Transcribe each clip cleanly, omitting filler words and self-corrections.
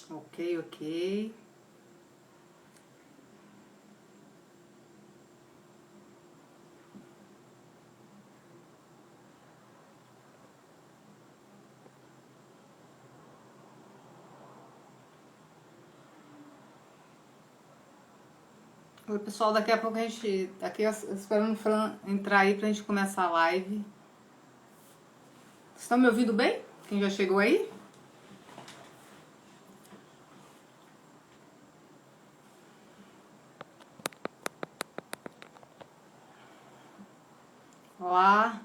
Ok, ok. Oi, pessoal, daqui a pouco a gente tá aqui esperando o Fran entrar aí pra gente começar a live. Vocês estão me ouvindo bem? Quem já chegou aí? Olá.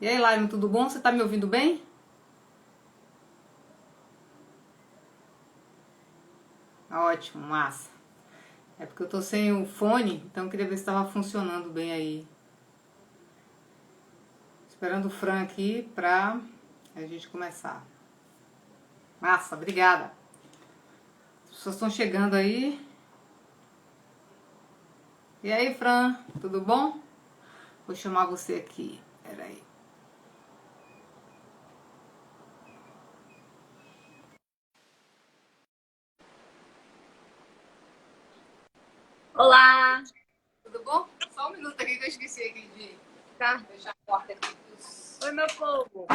E aí, Laime, tudo bom? Você tá me ouvindo bem? Ótimo, massa. É porque eu tô sem o fone, então eu queria ver se estava funcionando bem aí. Esperando o Fran aqui pra a gente começar. Massa, obrigada. As pessoas estão chegando aí. E aí, Fran, tudo bom? Vou chamar você aqui. Peraí. Olá! Tudo bom? Só um minuto aqui que eu esqueci aqui de Tá. fechar a porta aqui. Oi, meu povo!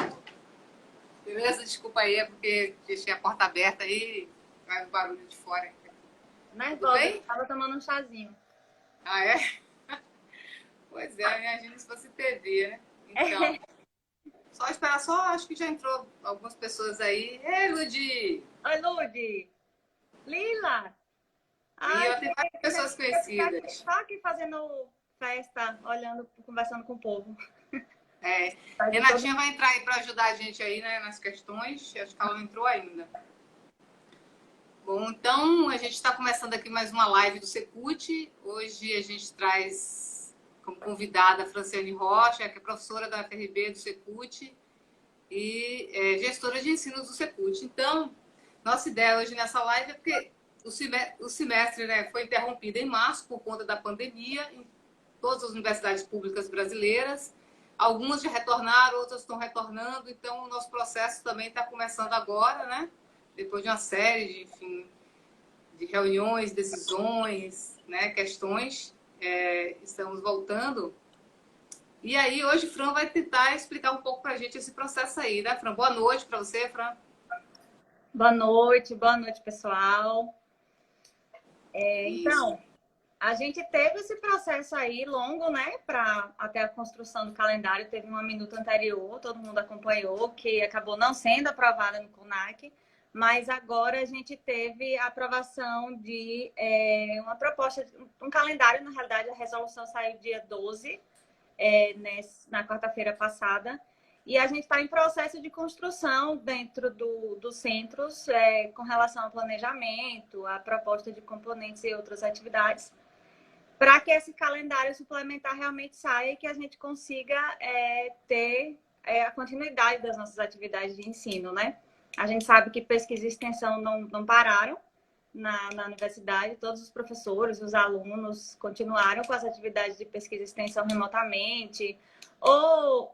Beleza? Desculpa aí, é porque deixei a porta aberta aí, vai o barulho de fora. Tudo Nervosa, bem? eu tava tomando um chazinho. Ah, é? Pois é, imagina se fosse TV, né? Então, só esperar, só acho que já entrou algumas pessoas aí. Ei, Ludi! Oi, Lude! Lila! E Ai, eu tenho várias pessoas queria ficar aqui, conhecidas. só aqui fazendo festa, olhando, conversando com o povo. É, Faz de todo Renatinha vai entrar aí para ajudar a gente aí, né, nas questões. Acho que ela não entrou ainda. Bom, então a gente está começando aqui mais uma live do Secult. Hoje a gente traz como convidada a Franciane Rocha, que é professora da FRB do Secult e gestora de ensino do Secult. Então, nossa ideia hoje nessa live é porque o semestre, né, foi interrompido em março por conta da pandemia em todas as universidades públicas brasileiras. Algumas já retornaram, outras estão retornando, então o nosso processo também está começando agora, né? Depois de uma série de, enfim, de reuniões, decisões, né, questões, estamos voltando. E aí, hoje, Fran vai tentar explicar um pouco para a gente esse processo aí, né, Fran? Boa noite para você, Fran. boa noite, pessoal. Isso. Então, a gente teve esse processo aí longo, né, para até a construção do calendário. Teve uma minuta anterior, todo mundo acompanhou, que acabou não sendo aprovada no CONAC, mas agora a gente teve a aprovação de uma proposta, um calendário. Na realidade, a resolução saiu dia 12, na quarta-feira passada, e a gente está em processo de construção dentro dos centros com relação ao planejamento, a proposta de componentes e outras atividades, para que esse calendário suplementar realmente saia e que a gente consiga ter a continuidade das nossas atividades de ensino, né? A gente sabe que pesquisa e extensão não pararam na universidade, todos os professores, os alunos continuaram com as atividades de pesquisa e extensão remotamente, ou,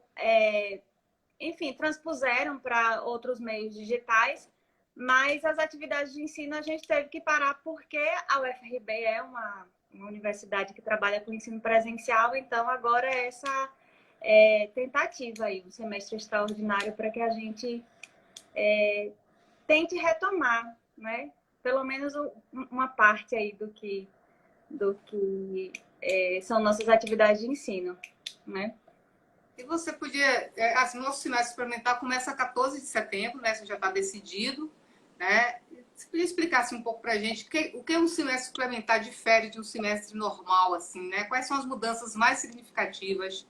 enfim, transpuseram para outros meios digitais, mas as atividades de ensino a gente teve que parar porque a UFRB é uma universidade que trabalha com ensino presencial, então agora é essa tentativa aí, um semestre extraordinário para que a gente tente retomar, né? Pelo menos uma parte aí do que são nossas atividades de ensino, né? E você podia, assim, nosso semestre experimental começa 14 de setembro, né? Isso já está decidido, né? Você podia explicar assim, um pouco para a gente o que um semestre suplementar difere de um semestre normal, assim, né? Quais são as mudanças mais significativas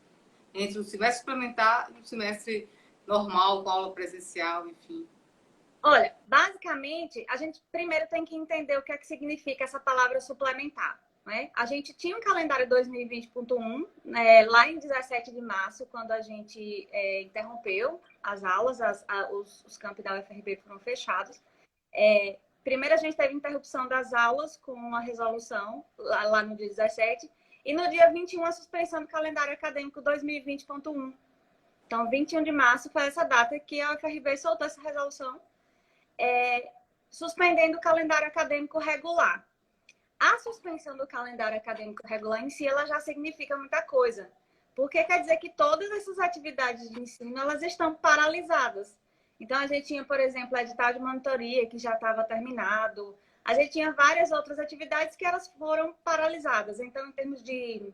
entre um semestre suplementar e um semestre normal, com aula presencial, enfim? Olha, basicamente, a gente primeiro tem que entender o que é que significa essa palavra suplementar. Né? A gente tinha um calendário 2020.1, né, lá em 17 de março, quando a gente interrompeu as aulas, os campi da UFRB foram fechados. Primeiro a gente teve interrupção das aulas com uma resolução lá no dia 17, e no dia 21 a suspensão do calendário acadêmico 2020.1. Então, 21 de março foi essa data que a UFRB soltou essa resolução, suspendendo o calendário acadêmico regular. A suspensão do calendário acadêmico regular em si, ela já significa muita coisa. Porque quer dizer que todas essas atividades de ensino, elas estão paralisadas. Então, a gente tinha, por exemplo, a edital de monitoria, que já estava terminado. A gente tinha várias outras atividades que elas foram paralisadas. Então, em termos de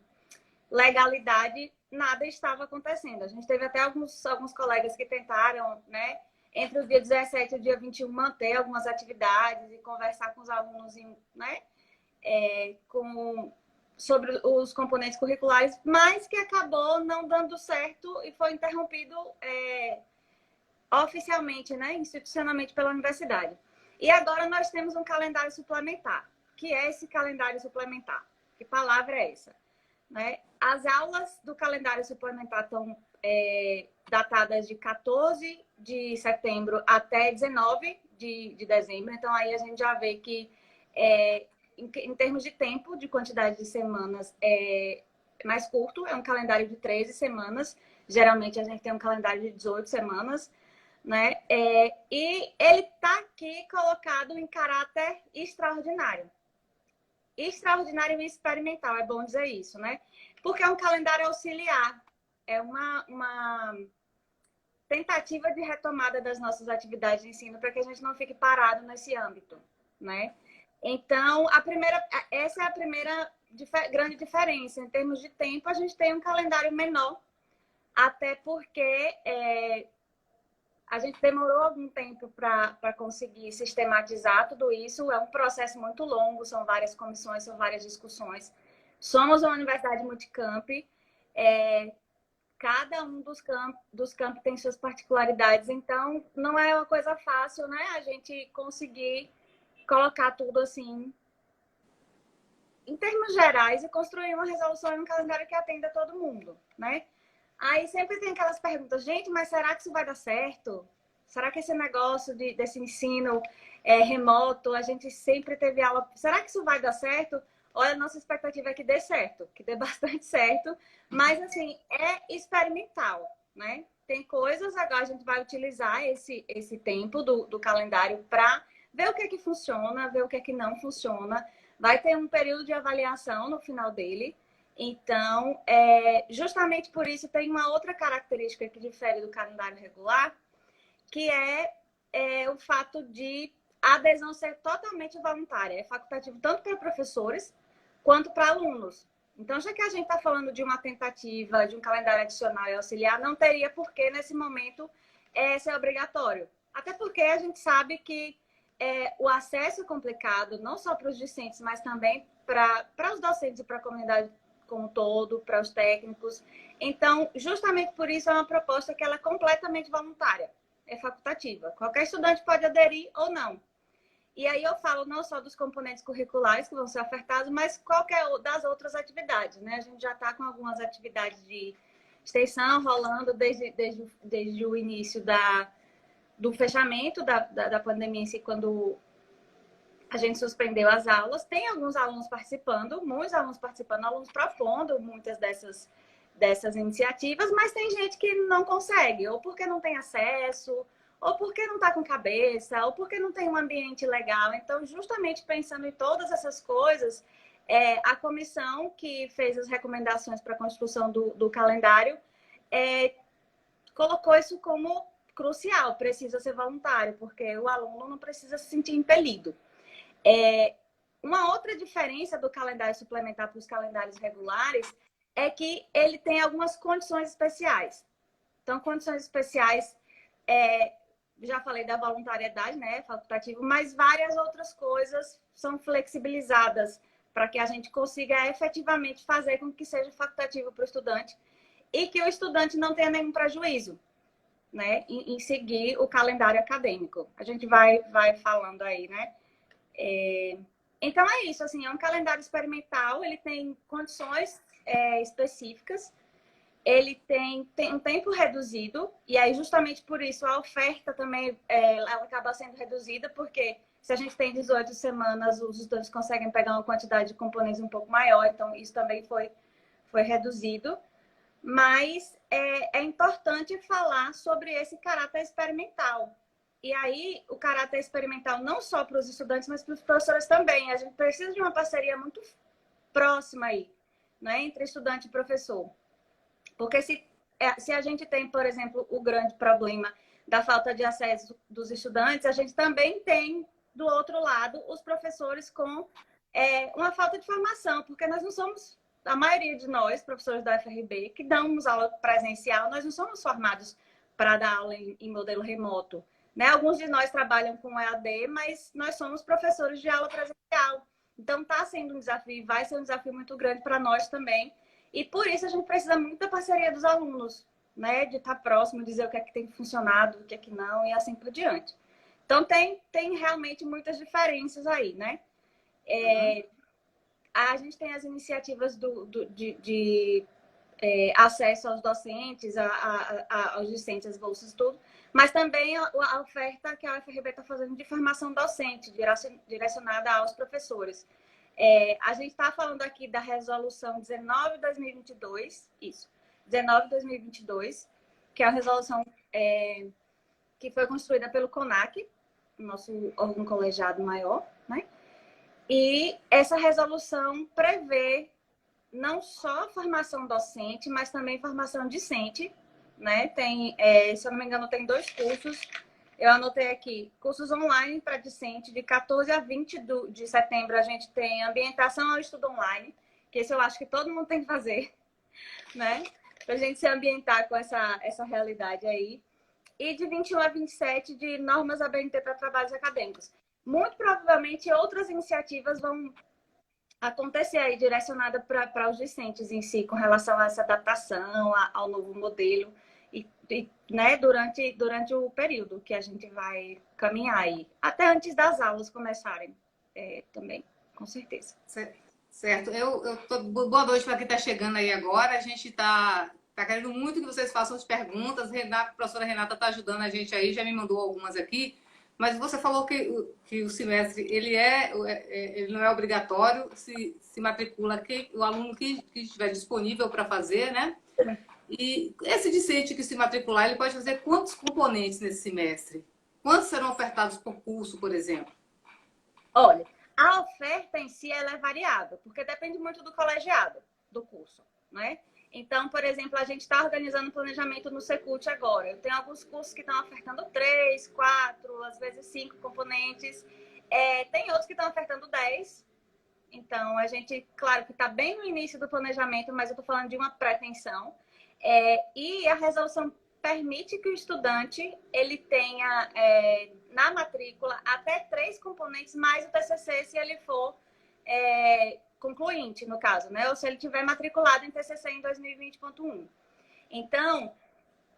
legalidade, nada estava acontecendo. A gente teve até alguns colegas que tentaram, né, entre o dia 17 e o dia 21, manter algumas atividades e conversar com os alunos, né, sobre os componentes curriculares, mas que acabou não dando certo e foi interrompido oficialmente, né, institucionalmente pela universidade. E agora nós temos um calendário suplementar. Que é esse calendário suplementar? Que palavra é essa? Né? As aulas do calendário suplementar estão datadas de 14 de setembro até 19 de dezembro. Então, aí a gente já vê que, em termos de tempo, de quantidade de semanas, é mais curto. É um calendário de 13 semanas. Geralmente, a gente tem um calendário de 18 semanas. Né? E ele está aqui colocado em caráter extraordinário. Extraordinário e experimental, é bom dizer isso, né? Porque é um calendário auxiliar, é uma tentativa de retomada das nossas atividades de ensino para que a gente não fique parado nesse âmbito, né? Então, essa é a primeira grande diferença. Em termos de tempo, a gente tem um calendário menor, até porque a gente demorou algum tempo para conseguir sistematizar tudo isso. É um processo muito longo, são várias comissões, são várias discussões. Somos uma universidade multicamp. Cada um dos campos tem suas particularidades. Então, não é uma coisa fácil, né? A gente conseguir colocar tudo assim, em termos gerais, e construir uma resolução em um calendário que atenda todo mundo, né? Aí sempre tem aquelas perguntas, gente, mas será que isso vai dar certo? Será que esse negócio desse ensino remoto, a gente sempre teve aula, será que isso vai dar certo? Olha, a nossa expectativa é que dê certo, que dê bastante certo, mas assim, é experimental, né? Tem coisas, agora a gente vai utilizar esse tempo do calendário para ver o que é que funciona, ver o que é que não funciona. Vai ter um período de avaliação no final dele. Então, justamente por isso, tem uma outra característica que difere do calendário regular, que é o fato de a adesão ser totalmente voluntária. É facultativo tanto para professores quanto para alunos. Então, já que a gente está falando de uma tentativa de um calendário adicional e auxiliar, não teria por que, nesse momento, ser obrigatório. Até porque a gente sabe que o acesso é complicado, não só para os discentes, mas também para os docentes e para a comunidade como um todo, para os técnicos. Então, justamente por isso, é uma proposta que ela é completamente voluntária, é facultativa. Qualquer estudante pode aderir ou não. E aí eu falo não só dos componentes curriculares que vão ser ofertados, mas qualquer das outras atividades, né? A gente já está com algumas atividades de extensão rolando desde o início do fechamento da pandemia em si, quando a gente suspendeu as aulas. Tem alguns alunos participando, muitos alunos participando, alunos propondo muitas dessas iniciativas, mas tem gente que não consegue, ou porque não tem acesso, ou porque não está com cabeça, ou porque não tem um ambiente legal. Então, justamente pensando em todas essas coisas, a comissão que fez as recomendações para a construção do calendário colocou isso como crucial, precisa ser voluntário, porque o aluno não precisa se sentir impelido. Uma outra diferença do calendário suplementar para os calendários regulares é que ele tem algumas condições especiais. Então, condições especiais, já falei da voluntariedade, né, facultativo, mas várias outras coisas são flexibilizadas para que a gente consiga efetivamente fazer com que seja facultativo para o estudante e que o estudante não tenha nenhum prejuízo, né, em seguir o calendário acadêmico. A gente vai falando aí, né? Então é isso, assim, é um calendário experimental, ele tem condições específicas, ele tem um tempo reduzido, e aí justamente por isso a oferta também ela acaba sendo reduzida, porque se a gente tem 18 semanas, os estudantes conseguem pegar uma quantidade de componentes um pouco maior, então isso também foi reduzido. Mas é importante falar sobre esse caráter experimental E aí, o caráter experimental não só para os estudantes, mas para os professores também. A gente precisa de uma parceria muito próxima aí, né, entre estudante e professor. Porque se a gente tem, por exemplo, o grande problema da falta de acesso dos estudantes, a gente também tem, do outro lado, os professores com uma falta de formação, porque nós não somos, a maioria de nós, professores da UFRB, que damos aula presencial, nós não somos formados para dar aula em modelo remoto. Né? Alguns de nós trabalham com EAD, mas nós somos professores de aula presencial. Então, está sendo um desafio, vai ser um desafio muito grande para nós também. E por isso a gente precisa muito da parceria dos alunos, né? De estar próximo, dizer o que é que tem funcionado, o que é que não, e assim por diante. Então, tem realmente muitas diferenças aí, né? A gente tem as iniciativas de acesso aos docentes, aos discentes, às bolsas, tudo, mas também a oferta que a UFRB está fazendo de formação docente, direcionada aos professores. A gente está falando aqui da resolução 19/2022, isso, 19/2022, que é a resolução que foi construída pelo CONAC, nosso órgão colegiado maior, né? E essa resolução prevê não só formação docente, mas também formação discente, né? Tem, se eu não me engano, tem 2 cursos. Eu anotei aqui, cursos online para discente, de 14 a 20 de setembro a gente tem ambientação ao estudo online, que esse eu acho que todo mundo tem que fazer, né? Para a gente se ambientar com essa realidade aí. E de 21 a 27 de normas ABNT para trabalhos acadêmicos. Muito provavelmente outras iniciativas vão acontecer aí, direcionada para os discentes em si, com relação a essa adaptação ao novo modelo, e né, durante o período que a gente vai caminhar aí, até antes das aulas começarem também, com certeza. Certo. Boa noite para quem está chegando aí agora. A gente está querendo muito que vocês façam as perguntas. A professora Renata está ajudando a gente aí, já me mandou algumas aqui. Mas você falou que o semestre ele não é obrigatório, se matricula o aluno que estiver disponível para fazer, né? E esse discente que se matricular, ele pode fazer quantos componentes nesse semestre? Quantos serão ofertados por curso, por exemplo? Olha, a oferta em si ela é variável, porque depende muito do colegiado, do curso, né? Então, por exemplo, a gente está organizando planejamento no Secult agora. Eu tenho alguns cursos que estão ofertando 3, 4, às vezes 5 componentes. Tem outros que estão ofertando 10. Então, a gente, claro que está bem no início do planejamento, mas eu estou falando de uma pretensão. E a resolução permite que o estudante ele tenha na matrícula até 3 componentes mais o TCC, se ele for concluinte, no caso, né? Ou se ele tiver matriculado em TCC em 2020.1. Então,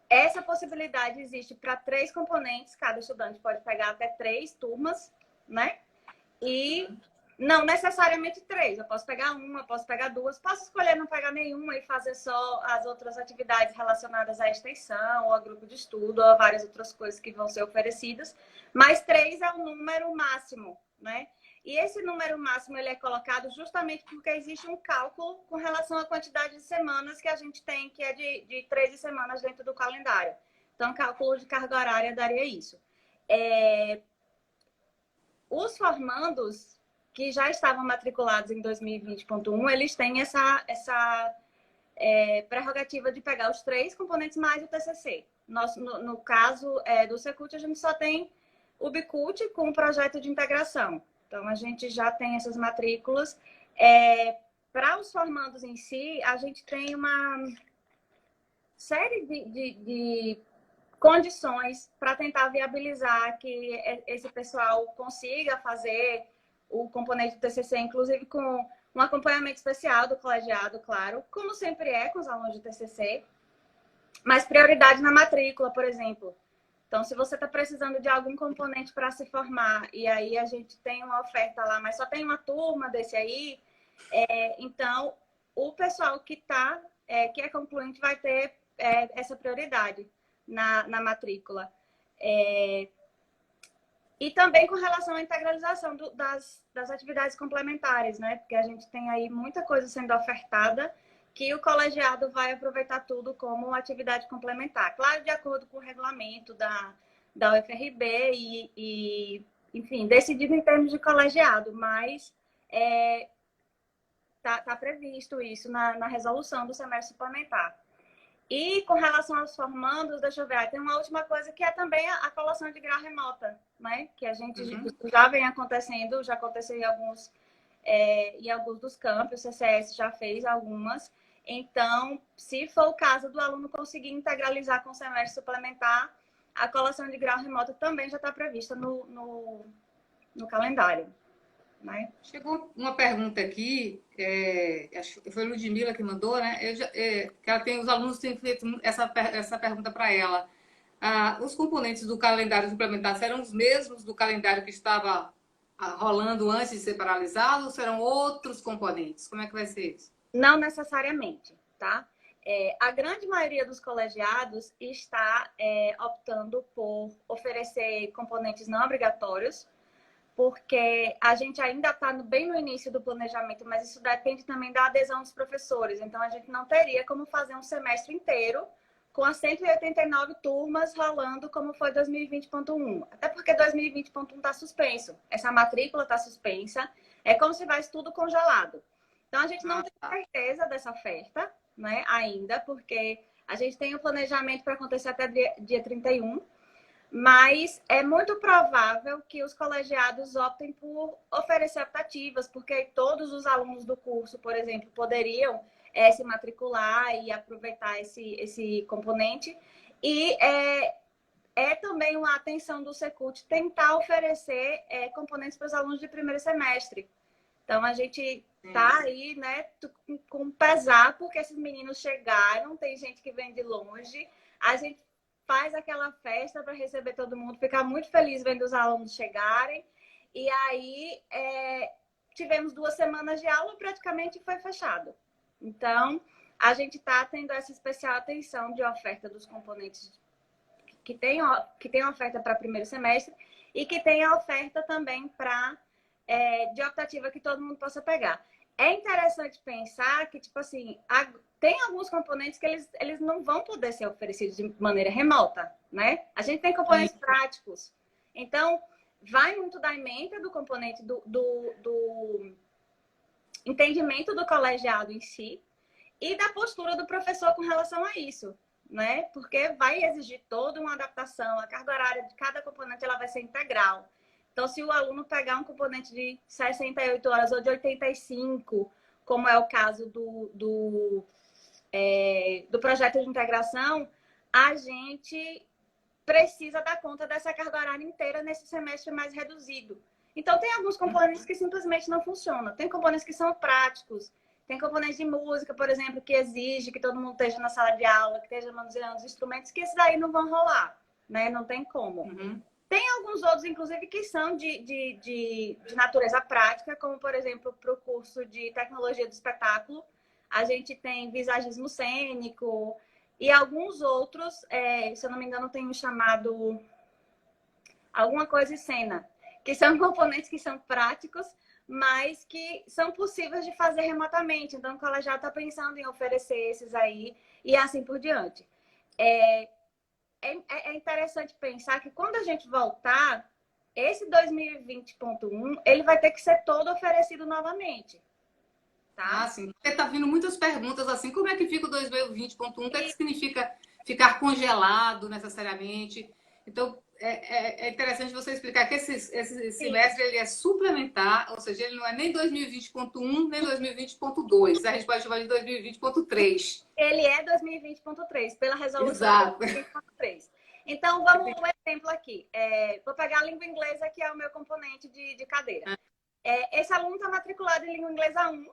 essa possibilidade existe para 3 componentes, cada estudante pode pegar até 3 turmas, né? E não necessariamente 3, eu posso pegar uma, posso pegar 2, posso escolher não pegar nenhuma e fazer só as outras atividades relacionadas à extensão, ou a grupo de estudo, ou a várias outras coisas que vão ser oferecidas, mas 3 é o número máximo, né? E esse número máximo ele é colocado justamente porque existe um cálculo com relação à quantidade de semanas que a gente tem, que é de 13 semanas dentro do calendário. Então, cálculo de carga horária daria isso. Os formandos que já estavam matriculados em 2020.1, eles têm essa prerrogativa de pegar os 3 componentes mais o TCC. No caso do Secult, a gente só tem o Bicult com o projeto de integração. Então, a gente já tem essas matrículas. Para os formandos em si, a gente tem uma série de condições para tentar viabilizar que esse pessoal consiga fazer o componente do TCC, inclusive com um acompanhamento especial do colegiado, claro, como sempre com os alunos de TCC, mas prioridade na matrícula, por exemplo. Então, se você está precisando de algum componente para se formar e aí a gente tem uma oferta lá, mas só tem uma turma desse aí, então o pessoal que é concluinte vai ter essa prioridade na matrícula. E também com relação à integralização das atividades complementares, né? Porque a gente tem aí muita coisa sendo ofertada que o colegiado vai aproveitar tudo como atividade complementar. Claro, de acordo com o regulamento da UFRB enfim, decidido em termos de colegiado, mas tá previsto isso na resolução do semestre suplementar. E com relação aos formandos, deixa eu ver, tem uma última coisa que é também a colação de grau remota, né? Que a gente já vem acontecendo, já aconteceu em alguns dos campos, o CCS já fez algumas. Então, se for o caso do aluno conseguir integralizar com o semestre suplementar, a colação de grau remota também já está prevista no calendário. Né? Chegou uma pergunta aqui, acho que foi a Ludmilla que mandou, né? Que ela os alunos têm feito essa pergunta para ela. Os componentes do calendário suplementar serão os mesmos do calendário que estava rolando antes de ser paralisado ou serão outros componentes? Como é que vai ser isso? Não necessariamente, tá? A grande maioria dos colegiados está optando por oferecer componentes não obrigatórios, porque a gente ainda está bem no início do planejamento, mas isso depende também da adesão dos professores. Então, a gente não teria como fazer um semestre inteiro com as 189 turmas rolando como foi 2020.1. Até porque 2020.1 está suspenso. Essa matrícula está suspensa. É como se tivesse tudo congelado. Então, a gente não tem certeza dessa oferta, né, ainda, porque a gente tem o planejamento para acontecer até dia 31. Mas é muito provável que os colegiados optem por oferecer optativas, porque todos os alunos do curso, por exemplo, poderiam se matricular e aproveitar esse componente. E também uma atenção do Secult tentar oferecer componentes para os alunos de primeiro semestre. Então, a gente está aí, né, com pesar, porque esses meninos chegaram, tem gente que vem de longe, a gente faz aquela festa para receber todo mundo, ficar muito feliz vendo os alunos chegarem. E aí, tivemos 2 semanas de aula, praticamente foi fechado. Então, a gente está tendo essa especial atenção de oferta dos componentes que tem oferta para primeiro semestre e que tem a oferta também de optativa que todo mundo possa pegar. É interessante pensar que, tipo assim, tem alguns componentes que eles não vão poder ser oferecidos de maneira remota, né? A gente tem componentes práticos. Então, vai muito da ementa do componente do entendimento do colegiado em si e da postura do professor com relação a isso, né? Porque vai exigir toda uma adaptação, a carga horária de cada componente ela vai ser integral. Então, se o aluno pegar um componente de 68 horas ou de 85, como é o caso do projeto de integração, a gente precisa dar conta dessa carga horária inteira nesse semestre mais reduzido. Então, tem alguns componentes que simplesmente não funcionam. Tem componentes que são práticos. Tem componentes de música, por exemplo, que exige que todo mundo esteja na sala de aula, que esteja manuseando os instrumentos, que esses aí não vão rolar, né? Não tem como. Tem alguns outros, inclusive, que são de natureza prática, como, por exemplo, para o curso de Tecnologia do Espetáculo, a gente tem visagismo cênico e alguns outros, se eu não me engano, tem um chamado alguma coisa em cena, que são componentes que são práticos, mas que são possíveis de fazer remotamente. Então, o colegiado está pensando em oferecer esses aí e assim por diante. É interessante pensar que quando a gente voltar, esse 2020.1, ele vai ter que ser todo oferecido novamente. Tá? Sim. Porque tá vindo muitas perguntas assim, como é que fica o 2020.1? O que é que significa ficar congelado necessariamente? Então, é interessante você explicar que esse semestre ele é suplementar, ou seja, ele não é nem 2020.1, nem 2020.2. A gente pode chamar de 2020.3. Ele é 2020.3, pela resolução Exato. 2020.3. Então, vamos um exemplo aqui. Vou pegar a língua inglesa, que é o meu componente de cadeira. Esse aluno está matriculado em língua inglesa 1,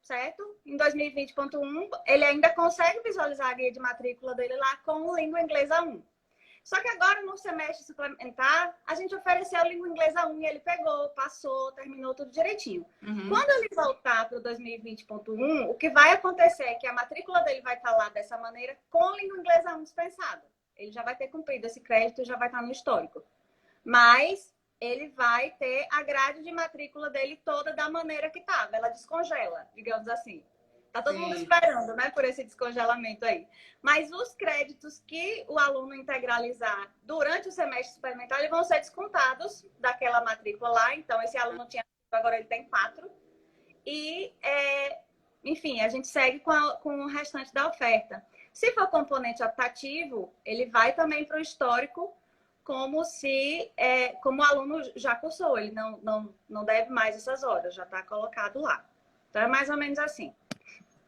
certo? Em 2020.1, ele ainda consegue visualizar a guia de matrícula dele lá com língua inglesa 1. Só que agora, no semestre suplementar, a gente ofereceu a língua inglesa 1 e ele pegou, passou, terminou tudo direitinho. Quando ele voltar para o 2020.1, o que vai acontecer é que a matrícula dele vai estar lá dessa maneira com a língua inglesa 1 dispensada. Ele já vai ter cumprido esse crédito e já vai estar no histórico. Mas ele vai ter a grade de matrícula dele toda da maneira que estava. Ela descongela, digamos assim. Tá todo mundo Sim. esperando, né, por esse descongelamento aí. Mas os créditos que o aluno integralizar durante o semestre suplementar, eles vão ser descontados daquela matrícula lá. Então, esse aluno tinha, agora ele tem 4. E, enfim, a gente segue com o restante da oferta. Se for componente optativo, ele vai também para o histórico, como o aluno já cursou, ele não deve mais essas horas, já está colocado lá. Então, é mais ou menos assim.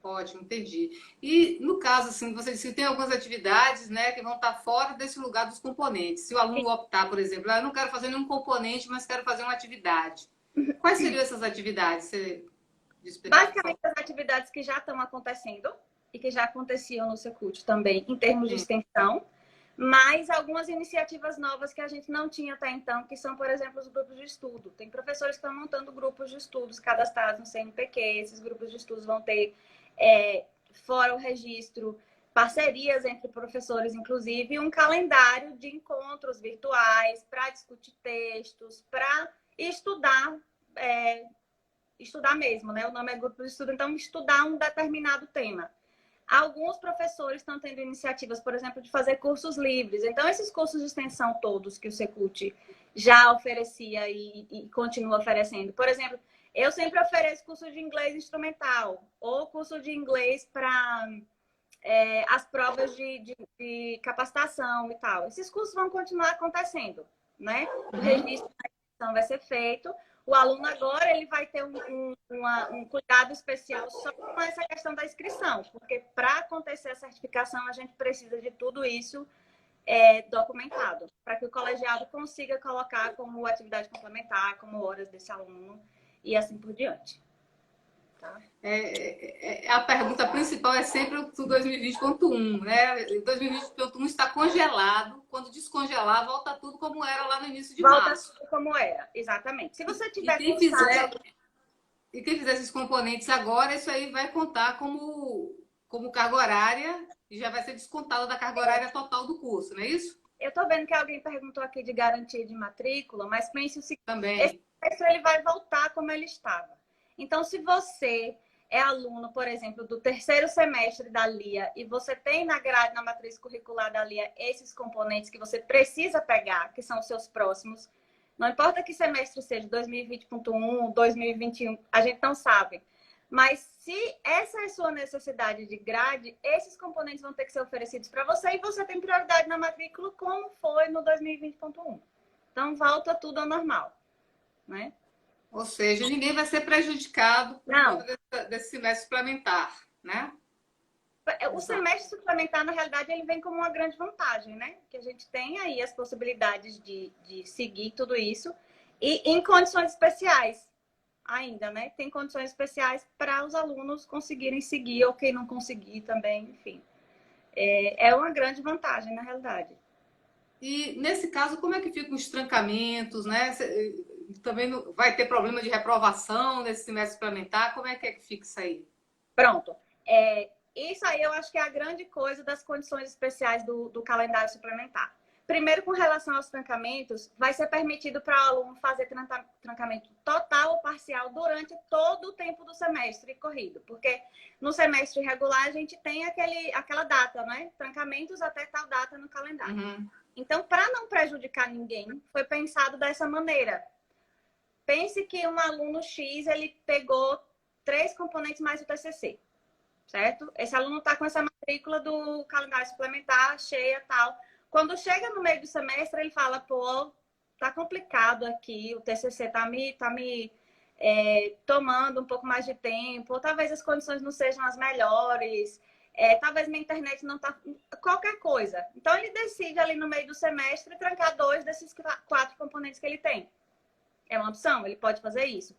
Ótimo, entendi. E no caso, assim, você disse que tem algumas atividades, né, que vão estar fora desse lugar dos componentes. Se o aluno optar, por exemplo, eu não quero fazer nenhum componente, mas quero fazer uma atividade. Quais seriam essas atividades? Você explicar, por favor? Basicamente, as atividades que já estão acontecendo e que já aconteciam no Secult também, em termos de Sim. extensão, mas algumas iniciativas novas que a gente não tinha até então, que são, por exemplo, os grupos de estudo. Tem professores que estão montando grupos de estudos cadastrados no CNPq. Esses grupos de estudos vão ter, fora o registro, parcerias entre professores, inclusive, e um calendário de encontros virtuais para discutir textos, para estudar, estudar mesmo, né? O nome é grupo de estudo, então estudar um determinado tema. Alguns professores estão tendo iniciativas, por exemplo, de fazer cursos livres. Então, esses cursos de extensão todos que o Secult já oferecia e continua oferecendo. Por exemplo, eu sempre ofereço curso de inglês instrumental ou curso de inglês para as provas de capacitação e tal. Esses cursos vão continuar acontecendo, né? O registro da inscrição vai ser feito. O aluno agora ele vai ter um cuidado especial só com essa questão da inscrição, porque para acontecer a certificação a gente precisa de tudo isso documentado, para que o colegiado consiga colocar como atividade complementar, como horas desse aluno e assim por diante. Tá? A pergunta principal é sempre o 2020.1, né? 2020.1 está congelado. Quando descongelar, volta tudo como era lá no início de março. Volta como era, exatamente. Se você E tiver quem cursado... fizer esses componentes agora, isso aí vai contar como carga horária e já vai ser descontado da carga horária total do curso, não é isso? Eu estou vendo que alguém perguntou aqui de garantia de matrícula, mas pense o seguinte: Também. esse semestre ele vai voltar como ele estava. Então, se você é aluno, por exemplo, do terceiro semestre da LIA e você tem na grade, na matriz curricular da LIA, esses componentes que você precisa pegar, que são os seus próximos, não importa que semestre seja, 2020.1, 2021, a gente não sabe. Mas se essa é a sua necessidade de grade, esses componentes vão ter que ser oferecidos para você e você tem prioridade na matrícula, como foi no 2020.1. Então, volta tudo ao normal, né? Ou seja, ninguém vai ser prejudicado por Não. conta desse semestre suplementar, né? O semestre suplementar, na realidade, ele vem como uma grande vantagem, né? Que a gente tem aí as possibilidades de seguir tudo isso e em condições especiais ainda, né? Tem condições especiais para os alunos conseguirem seguir ou quem não conseguir também, enfim. É uma grande vantagem, na realidade. E, nesse caso, como é que ficam os trancamentos, né? Também vai ter problema de reprovação nesse semestre suplementar? Como é que fica isso aí? Pronto. Isso aí eu acho que é a grande coisa das condições especiais do calendário suplementar. Primeiro, com relação aos trancamentos, vai ser permitido para o aluno fazer trancamento total ou parcial durante todo o tempo do semestre corrido. Porque no semestre regular a gente tem aquela data, né? Trancamentos até tal data no calendário. Uhum. Então, para não prejudicar ninguém, foi pensado dessa maneira. Pense que um aluno X, ele pegou 3 componentes mais o TCC, certo? Esse aluno está com essa matrícula do calendário suplementar, cheia e tal. Quando chega no meio do semestre, ele fala, pô, tá complicado aqui, o TCC tá me tomando um pouco mais de tempo, ou talvez as condições não sejam as melhores, talvez minha internet não tá... Qualquer coisa. Então, ele decide ali no meio do semestre trancar 2 desses 4 componentes que ele tem. É uma opção, ele pode fazer isso.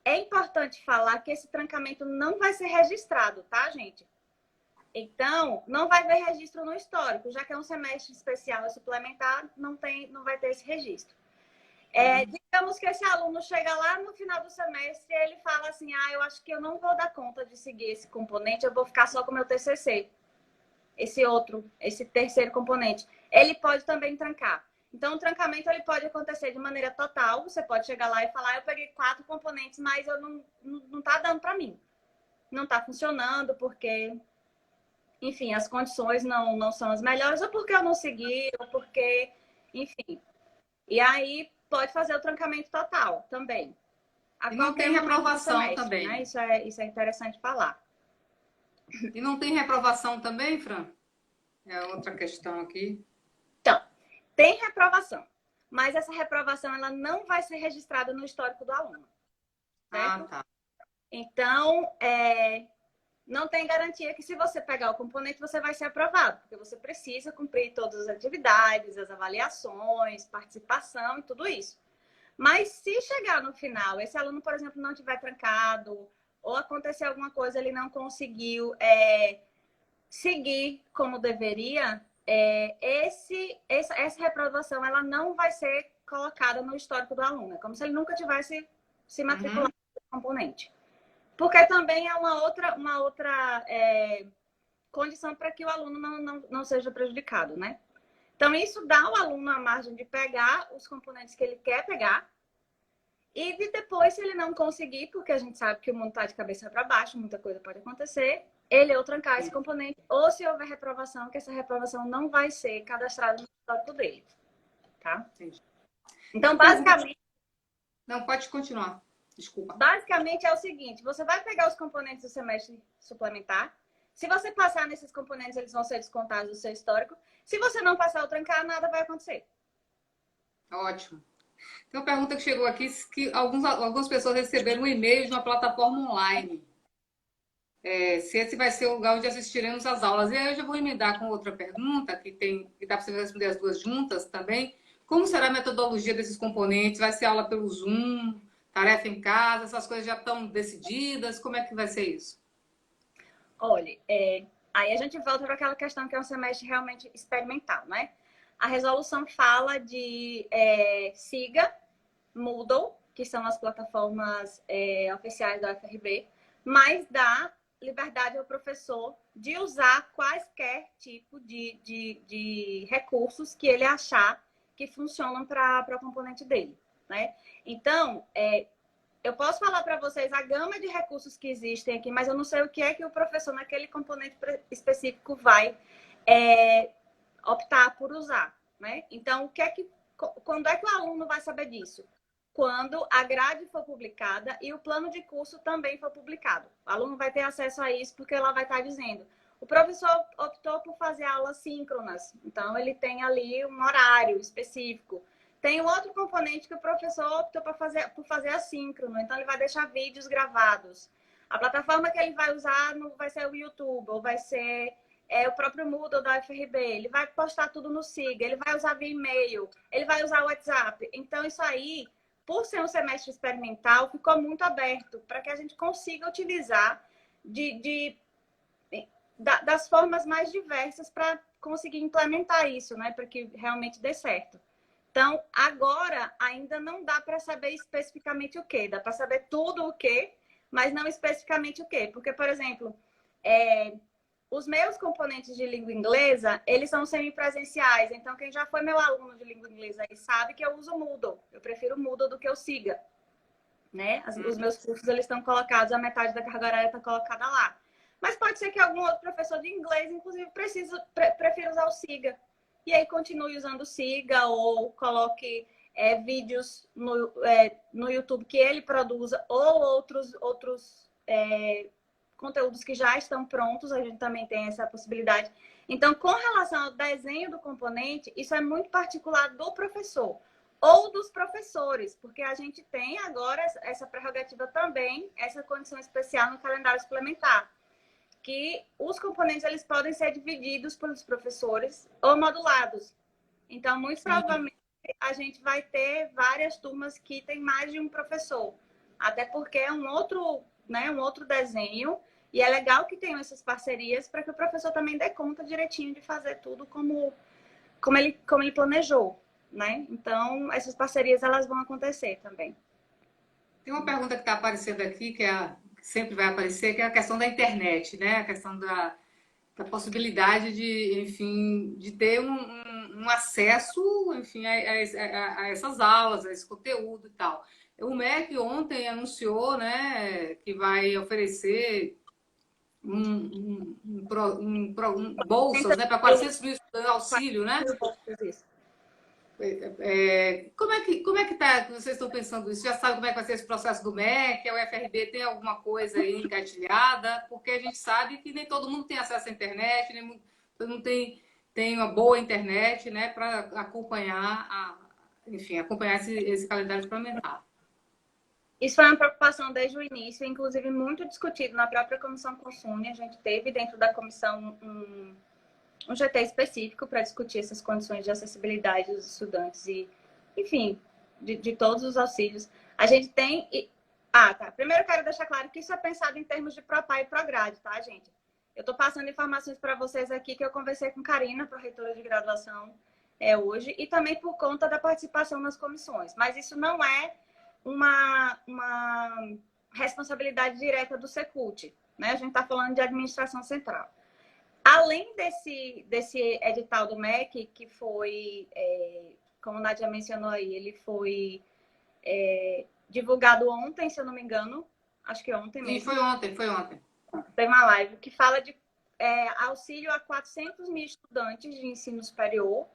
É importante falar que esse trancamento não vai ser registrado, tá, gente? Então, não vai ver registro no histórico, já que é um semestre especial e suplementar, não vai ter esse registro. Digamos que esse aluno chega lá no final do semestre e ele fala assim, eu acho que eu não vou dar conta de seguir esse componente, eu vou ficar só com o meu TCC. Esse terceiro componente. Ele pode também trancar. Então, o trancamento ele pode acontecer de maneira total. Você pode chegar lá e falar, eu peguei 4 componentes, mas eu não tá dando para mim. não está funcionando porque, enfim, as condições não são as melhores, ou porque eu não segui, ou porque, enfim. E aí pode fazer o trancamento total também. A E não qualquer tem momento do reprovação semestre, né? também. Isso é interessante falar. E não tem reprovação também, Fran? É outra questão aqui. Então, tem reprovação, mas essa reprovação ela não vai ser registrada no histórico do aluno, certo? Ah, tá. Então, não tem garantia que se você pegar o componente, você vai ser aprovado, porque você precisa cumprir todas as atividades, as avaliações, participação e tudo isso. Mas se chegar no final, esse aluno, por exemplo, não tiver trancado, ou acontecer alguma coisa, ele não conseguiu seguir como deveria, essa reprovação ela não vai ser colocada no histórico do aluno. É como se ele nunca tivesse se matriculado no componente. Porque também é uma outra condição para que o aluno não seja prejudicado, né? Então, isso dá ao aluno a margem de pegar os componentes que ele quer pegar e de depois, se ele não conseguir, porque a gente sabe que o mundo está de cabeça para baixo, muita coisa pode acontecer, ele ou trancar esse componente, ou se houver reprovação, que essa reprovação não vai ser cadastrada no histórico dele, tá? Entendi. Então, basicamente... Não, pode continuar. Desculpa. Basicamente é o seguinte, você vai pegar os componentes do semestre suplementar. Se você passar nesses componentes, eles vão ser descontados do seu histórico. Se você não passar ou trancar, nada vai acontecer. Ótimo. Tem uma pergunta que chegou aqui, que algumas pessoas receberam um e-mail de uma plataforma online. Se esse vai ser o lugar onde assistiremos às aulas. E aí eu já vou emendar com outra pergunta, que dá para você responder as duas juntas também. Como será a metodologia desses componentes? Vai ser aula pelo Zoom, tarefa em casa, essas coisas já estão decididas? Como é que vai ser isso? Olha, aí a gente volta para aquela questão que é um semestre realmente experimental, né? A resolução fala de SIGA, Moodle, que são as plataformas oficiais da UFRB, mas dá liberdade ao professor de usar quaisquer tipo de recursos que ele achar que funcionam para o componente dele, né? Então, eu posso falar para vocês a gama de recursos que existem aqui, mas eu não sei o que é que o professor naquele componente específico vai optar por usar, né? Então, quando é que o aluno vai saber disso? Quando a grade for publicada e o plano de curso também for publicado. O aluno vai ter acesso a isso porque ela vai estar dizendo. O professor optou por fazer aulas síncronas, então ele tem ali um horário específico. Tem um outro componente que o professor optou por fazer assíncrono, então ele vai deixar vídeos gravados. A plataforma que ele vai usar não vai ser o YouTube, ou vai ser o próprio Moodle da UFRB. Ele vai postar tudo no SIGA, ele vai usar via e-mail, ele vai usar o WhatsApp. Então, isso aí, por ser um semestre experimental, ficou muito aberto para que a gente consiga utilizar das formas mais diversas para conseguir implementar isso, né? Para que realmente dê certo. Então, agora ainda não dá para saber especificamente o quê. Dá para saber tudo o quê, mas não especificamente o quê. Porque, por exemplo, os meus componentes de língua inglesa, eles são semipresenciais. Então, quem já foi meu aluno de língua inglesa aí sabe que eu uso o Moodle. Eu prefiro o Moodle do que o SIGA, né? Os meus cursos, eles estão colocados, a metade da carga horária está colocada lá. Mas pode ser que algum outro professor de inglês, inclusive, prefira usar o SIGA. E aí continue usando o SIGA ou coloque vídeos no YouTube que ele produza ou outros conteúdos que já estão prontos, a gente também tem essa possibilidade. Então, com relação ao desenho do componente, isso é muito particular do professor ou dos professores, porque a gente tem agora essa prerrogativa também, essa condição especial no calendário suplementar, que os componentes eles podem ser divididos pelos professores ou modulados. Então, muito provavelmente, a gente vai ter várias turmas que tem mais de um professor, até porque é um outro desenho, e é legal que tenham essas parcerias para que o professor também dê conta direitinho de fazer tudo como ele planejou, né? Então, essas parcerias elas vão acontecer também. Tem uma pergunta que está aparecendo aqui, que sempre vai aparecer, que é a questão da internet, né? A questão da possibilidade de, enfim, de ter um acesso, enfim, a essas aulas, a esse conteúdo e tal. O MEC ontem anunciou, né, que vai oferecer bolsas, né, para 400 mil estudantes, auxílio, né? Como é que tá? Vocês estão pensando isso? Já sabe como é que vai ser esse processo do MEC? A UFRB tem alguma coisa aí engatilhada? Porque a gente sabe que nem todo mundo tem acesso à internet, nem todo mundo tem uma boa internet, né, para acompanhar enfim, acompanhar esse calendário suplementar. Isso foi uma preocupação desde o início, inclusive muito discutido na própria Comissão Consune. A gente teve dentro da comissão um GT específico para discutir essas condições de acessibilidade dos estudantes e, enfim, de todos os auxílios. A gente tem... tá. Primeiro eu quero deixar claro que isso é pensado em termos de PROPAR e PROGRADE, tá, gente? Eu estou passando informações para vocês aqui que eu conversei com Karina, pró-reitora de graduação, hoje, e também por conta da participação nas comissões. Mas isso não é uma responsabilidade direta do Secult, né? A gente está falando de administração central. Além desse edital do MEC, que foi, como a Nádia mencionou aí, ele foi divulgado ontem, se eu não me engano, acho que ontem mesmo. Sim, foi ontem. Tem uma live que fala de auxílio a 400 mil estudantes de ensino superior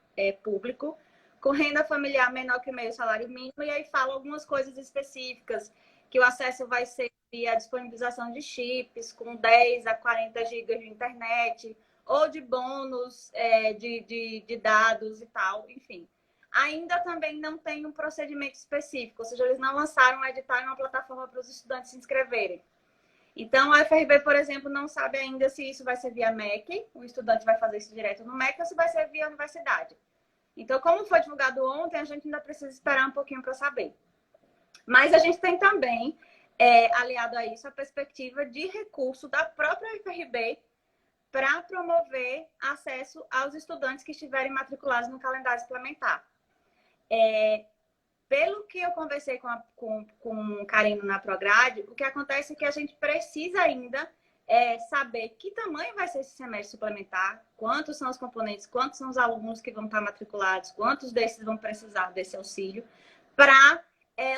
público, com renda familiar menor que meio salário mínimo, e aí fala algumas coisas específicas, que o acesso vai ser via disponibilização de chips, com 10 a 40 gigas de internet, ou de bônus de dados e tal, enfim. Ainda também não tem um procedimento específico, ou seja, eles não lançaram um edital em uma plataforma para os estudantes se inscreverem. Então, a UFRB, por exemplo, não sabe ainda se isso vai ser via MEC, o estudante vai fazer isso direto no MEC, ou se vai ser via universidade. Então, como foi divulgado ontem, a gente ainda precisa esperar um pouquinho para saber. Mas a gente tem também, aliado a isso, a perspectiva de recurso da própria UFRB para promover acesso aos estudantes que estiverem matriculados no calendário suplementar. Pelo que eu conversei com o Karino na Prograde, o que acontece é que a gente precisa ainda saber que tamanho vai ser esse semestre suplementar, quantos são os componentes, quantos são os alunos que vão estar matriculados, quantos desses vão precisar desse auxílio, para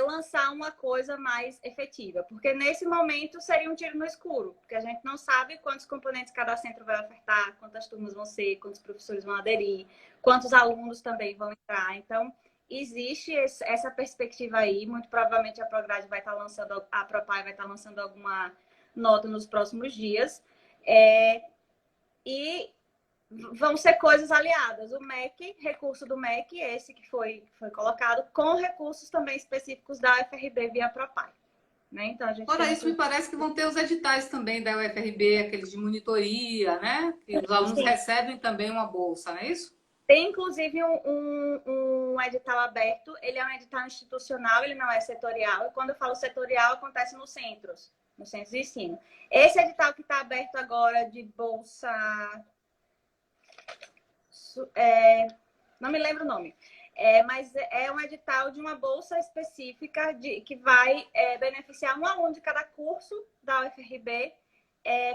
lançar uma coisa mais efetiva. Porque nesse momento seria um tiro no escuro, porque a gente não sabe quantos componentes cada centro vai ofertar, quantas turmas vão ser, quantos professores vão aderir, quantos alunos também vão entrar. Então, existe essa perspectiva aí. Muito provavelmente a Prograde vai estar lançando, a Propai vai estar lançando alguma nota nos próximos dias. E vão ser coisas aliadas. O MEC, recurso do MEC, esse que foi colocado, com recursos também específicos da UFRB via Propai. Né? Então, a gente Fora isso, me parece que vão ter os editais também da UFRB, aqueles de monitoria, né? Que os alunos recebem também uma bolsa, não é isso? Tem, inclusive, um edital aberto. Ele é um edital institucional, ele não é setorial. E quando eu falo setorial, acontece nos centros de ensino. Esse edital que está aberto agora de bolsa... não me lembro o nome. Mas é um edital de uma bolsa específica que vai beneficiar um aluno de cada curso da UFRB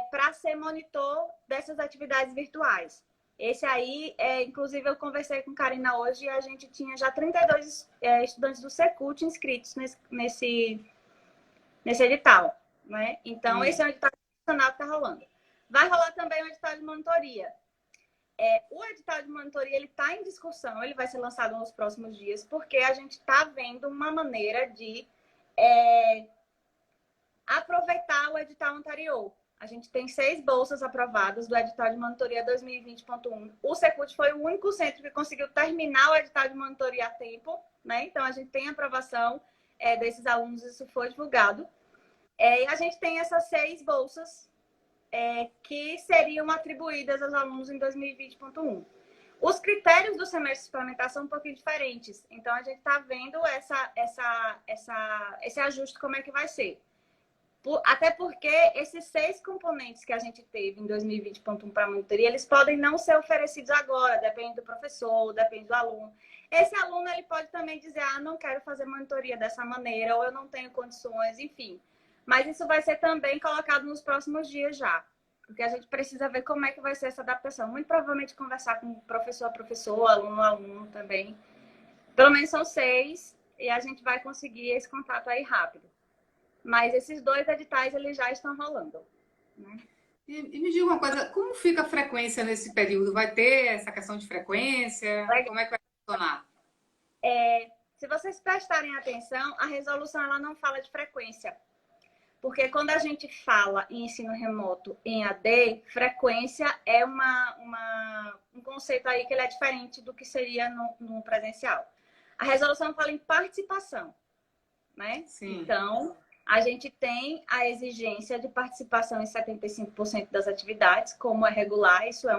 para ser monitor dessas atividades virtuais. Esse aí, inclusive, eu conversei com Karina hoje e a gente tinha já 32 estudantes do Secult inscritos nesse edital. Né? Então, esse é um edital institucional que está rolando. Vai rolar também um edital de monitoria. O edital de monitoria ele está em discussão, ele vai ser lançado nos próximos dias, porque a gente está vendo uma maneira de aproveitar o edital anterior. A gente tem 6 bolsas aprovadas do edital de monitoria 2020.1. O Secult foi o único centro que conseguiu terminar o edital de monitoria a tempo, né? Então, a gente tem aprovação desses alunos, isso foi divulgado. E a gente tem essas 6 bolsas que seriam atribuídas aos alunos em 2020.1. Os critérios do semestre suplementar são um pouquinho diferentes. Então, a gente está vendo esse ajuste, como é que vai ser. Até porque esses 6 componentes que a gente teve em 2020.1 para a monitoria, eles podem não ser oferecidos agora, depende do professor, depende do aluno. Esse aluno ele pode também dizer, não quero fazer monitoria dessa maneira, ou eu não tenho condições, enfim. Mas isso vai ser também colocado nos próximos dias já. Porque a gente precisa ver como é que vai ser essa adaptação. Muito provavelmente conversar com professor a professor, aluno a aluno também. Pelo menos são 6 e a gente vai conseguir esse contato aí rápido. Mas esses 2 editais, eles já estão rolando. Né? E me diga uma coisa, como fica a frequência nesse período? Vai ter essa questão de frequência? Como é que vai funcionar? Se vocês prestarem atenção, a resolução ela não fala de frequência. Porque quando a gente fala em ensino remoto em AD, frequência é um conceito aí que ele é diferente do que seria no presencial. A resolução fala em participação, né? Sim. Então, a gente tem a exigência de participação em 75% das atividades, como é regular, isso é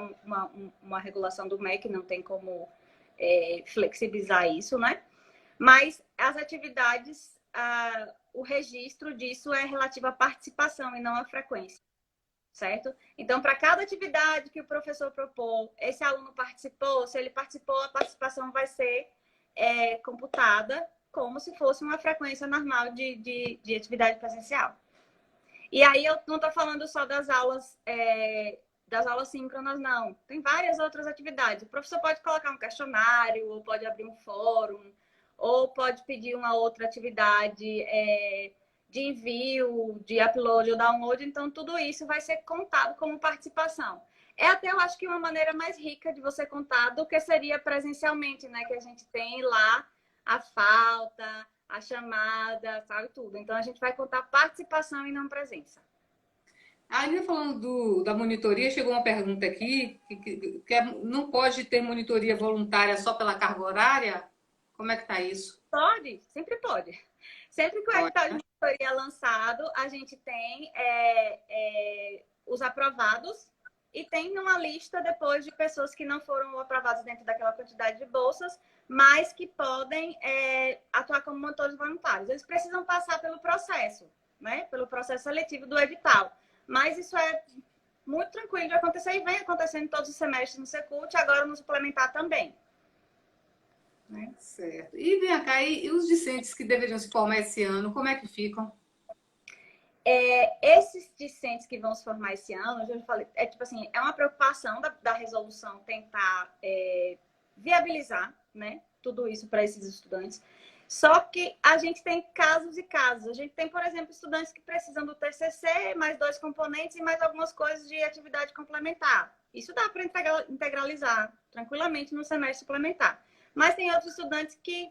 uma regulação do MEC, não tem como flexibilizar isso, né? Mas as atividades, o registro disso é relativo à participação e não à frequência, certo? Então, para cada atividade que o professor propôs, esse aluno participou, se ele participou, a participação vai ser computada como se fosse uma frequência normal de atividade presencial. E aí eu não estou falando só das aulas síncronas, não. Tem várias outras atividades. O professor pode colocar um questionário, ou pode abrir um fórum, ou pode pedir uma outra atividade de envio, de upload ou download. Então, tudo isso vai ser contado como participação. É até, eu acho que uma maneira mais rica de você contar do que seria presencialmente, né? Que a gente tem lá a falta, a chamada, sabe, tudo. Então, a gente vai contar participação e não presença. Ainda falando da monitoria, chegou uma pergunta aqui, não pode ter monitoria voluntária só pela carga horária? Como é que está isso? Pode, sempre pode. Sempre que o edital de monitoria é lançado, a gente tem os aprovados e tem uma lista depois de pessoas que não foram aprovadas dentro daquela quantidade de bolsas, mas que podem atuar como monitores voluntários. Eles precisam passar pelo processo, né? Pelo processo seletivo do edital. Mas isso é muito tranquilo de acontecer e vem acontecendo todos os semestres no Secult, agora no suplementar também. Né? Certo. E vem cá, e os discentes que deveriam se formar esse ano, como é que ficam? Esses discentes que vão se formar esse ano, eu já falei, tipo assim, é uma preocupação da resolução tentar viabilizar, né, tudo isso para esses estudantes. Só que a gente tem casos e casos. A gente tem, por exemplo, estudantes que precisam do TCC, mais 2 componentes e mais algumas coisas de atividade complementar. Isso dá para integralizar tranquilamente no semestre suplementar. Mas tem outros estudantes que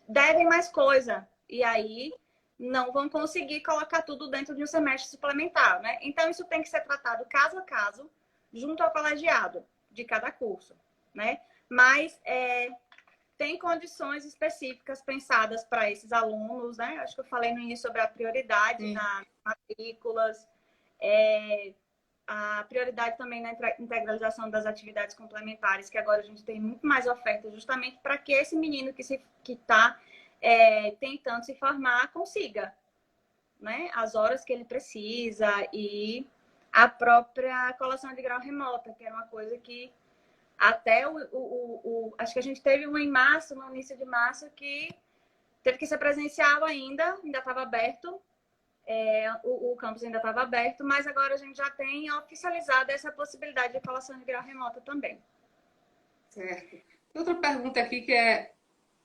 devem mais coisa. E aí não vão conseguir colocar tudo dentro de um semestre suplementar, né? Então, isso tem que ser tratado caso a caso, junto ao colegiado de cada curso, né? Mas tem condições específicas pensadas para esses alunos, né? Acho que eu falei no início sobre a prioridade nas matrículas, a prioridade também na integralização das atividades complementares, que agora a gente tem muito mais oferta, justamente para que esse menino que está tentando se formar consiga, né? As horas que ele precisa e a própria colação de grau remota, que era uma coisa que até acho que a gente teve um em março, no início de março, que teve que ser presencial ainda estava aberto, o campus ainda estava aberto, mas agora a gente já tem oficializado essa possibilidade de colação de grau remota também. Certo. Outra pergunta aqui que é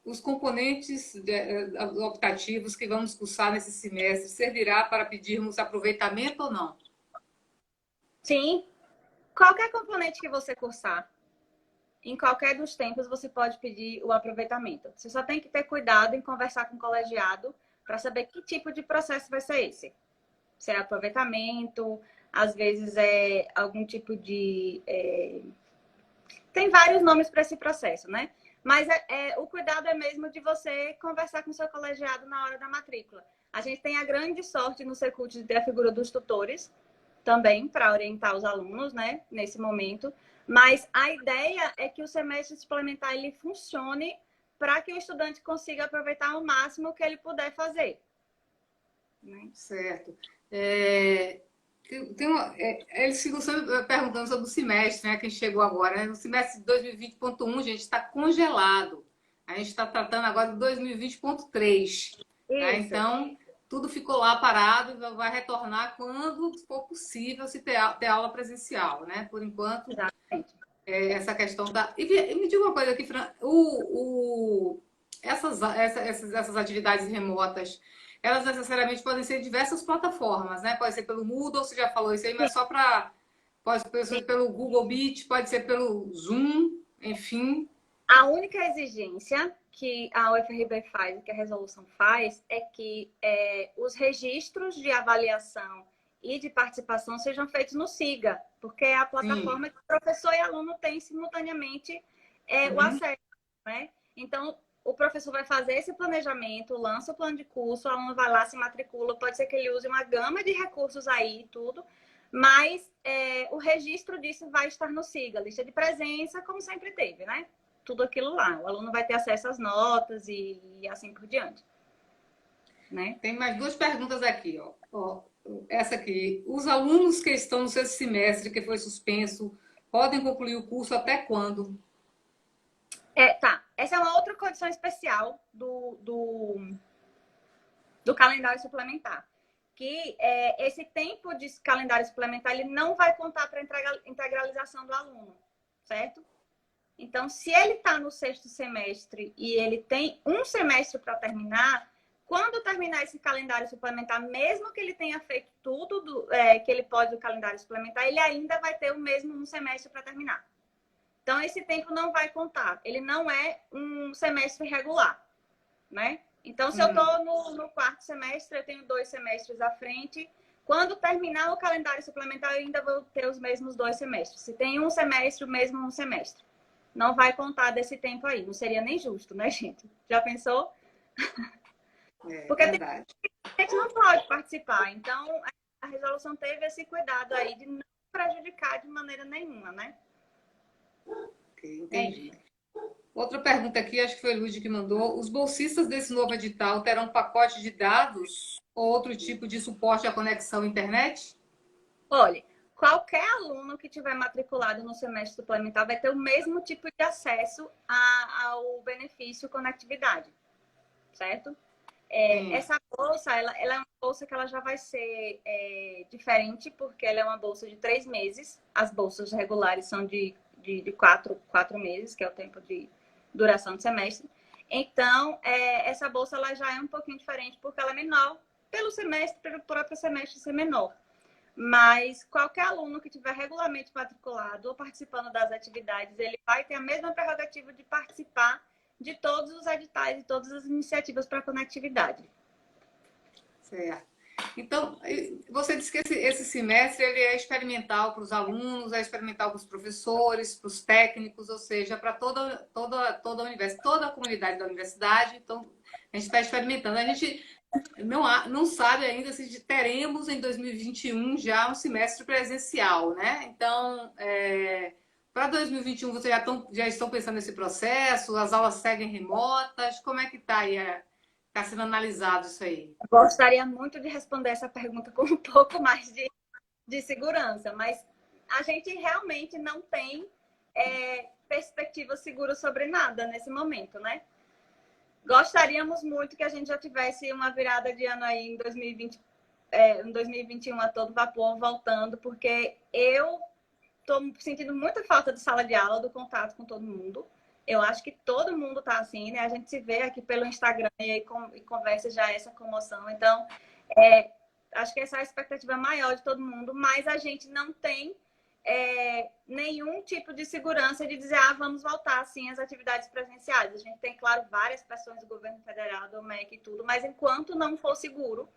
os componentes optativos que vamos cursar nesse semestre servirá para pedirmos aproveitamento ou não? Sim. Qualquer componente que você cursar, em qualquer dos tempos, você pode pedir o aproveitamento. Você só tem que ter cuidado em conversar com o colegiado para saber que tipo de processo vai ser esse. Se é aproveitamento, às vezes é algum tipo de... Tem vários nomes para esse processo, né? Mas o cuidado é mesmo de você conversar com o seu colegiado na hora da matrícula. A gente tem a grande sorte no Secult de ter a figura dos tutores também para orientar os alunos, né, nesse momento. Mas a ideia é que o semestre suplementar ele funcione para que o estudante consiga aproveitar ao máximo o que ele puder fazer. Né? Certo. Eles ficam sempre perguntando sobre o semestre, né, que chegou agora. Né? O semestre de 2020.1, gente, está congelado. A gente está tratando agora de 2020.3. Né? Então, tudo ficou lá parado e vai retornar quando for possível se ter aula presencial, né? Por enquanto, essa questão da... E me diga uma coisa aqui, Fran, essas atividades remotas, elas necessariamente podem ser diversas plataformas, né? Pode ser pelo Moodle, você já falou isso aí, mas só para... Pode ser pelo Google Meet, pode ser pelo Zoom, enfim. A única exigência que a UFRB faz, que a resolução faz, é que os registros de avaliação e de participação sejam feitos no SIGA, porque é a plataforma Sim. que o professor e aluno têm simultaneamente o acesso, né? Então, o professor vai fazer esse planejamento, lança o plano de curso, o aluno vai lá, se matricula, pode ser que ele use uma gama de recursos aí, tudo, mas o registro disso vai estar no SIGA, lista de presença, como sempre teve, né? Tudo aquilo lá. O aluno vai ter acesso às notas e assim por diante. Né? Tem mais duas perguntas aqui, ó. Essa aqui. Os alunos que estão no sexto semestre, que foi suspenso, podem concluir o curso até quando? Tá. Essa é uma outra condição especial do calendário suplementar. Que esse tempo de calendário suplementar ele não vai contar para a integralização do aluno, certo? Então, se ele está no sexto semestre e ele tem um semestre para terminar, quando terminar esse calendário suplementar, mesmo que ele tenha feito tudo que ele pode do calendário suplementar, ele ainda vai ter o mesmo um semestre para terminar. Então, esse tempo não vai contar. Ele não é um semestre regular, né? Então, se eu estou no quarto semestre, eu tenho 2 semestres à frente. Quando terminar o calendário suplementar, eu ainda vou ter os mesmos 2 semestres. Se tem um semestre, o mesmo um semestre. Não vai contar desse tempo aí. Não seria nem justo, né, gente? Já pensou? Porque Verdade. a gente não pode participar. Então, a resolução teve esse cuidado aí de não prejudicar de maneira nenhuma, né? Ok, entendi. Outra pergunta aqui, acho que foi o Luiz que mandou. Os bolsistas desse novo edital terão pacote de dados ou outro tipo de suporte à conexão à internet? Olha, qualquer aluno que tiver matriculado no semestre suplementar vai ter o mesmo tipo de acesso ao benefício conectividade, certo? Essa bolsa, ela é uma bolsa que ela já vai ser diferente, porque ela é uma bolsa de 3 meses. As bolsas regulares são de 4 meses, que é o tempo de duração do semestre. Então, essa bolsa ela já é um pouquinho diferente, porque ela é menor pelo semestre, pelo próprio semestre ser menor. Mas qualquer aluno que tiver regularmente matriculado ou participando das atividades, ele vai ter a mesma prerrogativa de participar de todos os editais e todas as iniciativas para conectividade. Certo. Então, você disse que esse semestre ele é experimental para os alunos, é experimental para os professores, para os técnicos, ou seja, para toda a universidade, toda a comunidade da universidade. Então, a gente está experimentando. A gente não sabe ainda se teremos em 2021 já um semestre presencial, né? Então, para 2021, vocês já estão pensando nesse processo? As aulas seguem remotas? Como é que está aí? Está sendo analisado isso aí? Gostaria muito de responder essa pergunta com um pouco mais de segurança, mas a gente realmente não tem perspectiva segura sobre nada nesse momento, né? Gostaríamos muito que a gente já tivesse uma virada de ano aí em 2020, em 2021 a todo vapor voltando, porque eu estou sentindo muita falta de sala de aula, do contato com todo mundo. Eu acho que todo mundo está assim, né? A gente se vê aqui pelo Instagram e conversa já essa comoção. Então, acho que essa é a expectativa maior de todo mundo, mas a gente não tem nenhum tipo de segurança de dizer, vamos voltar assim às atividades presenciais. A gente tem, claro, várias pressões do governo federal, do MEC e tudo, mas enquanto não for seguro,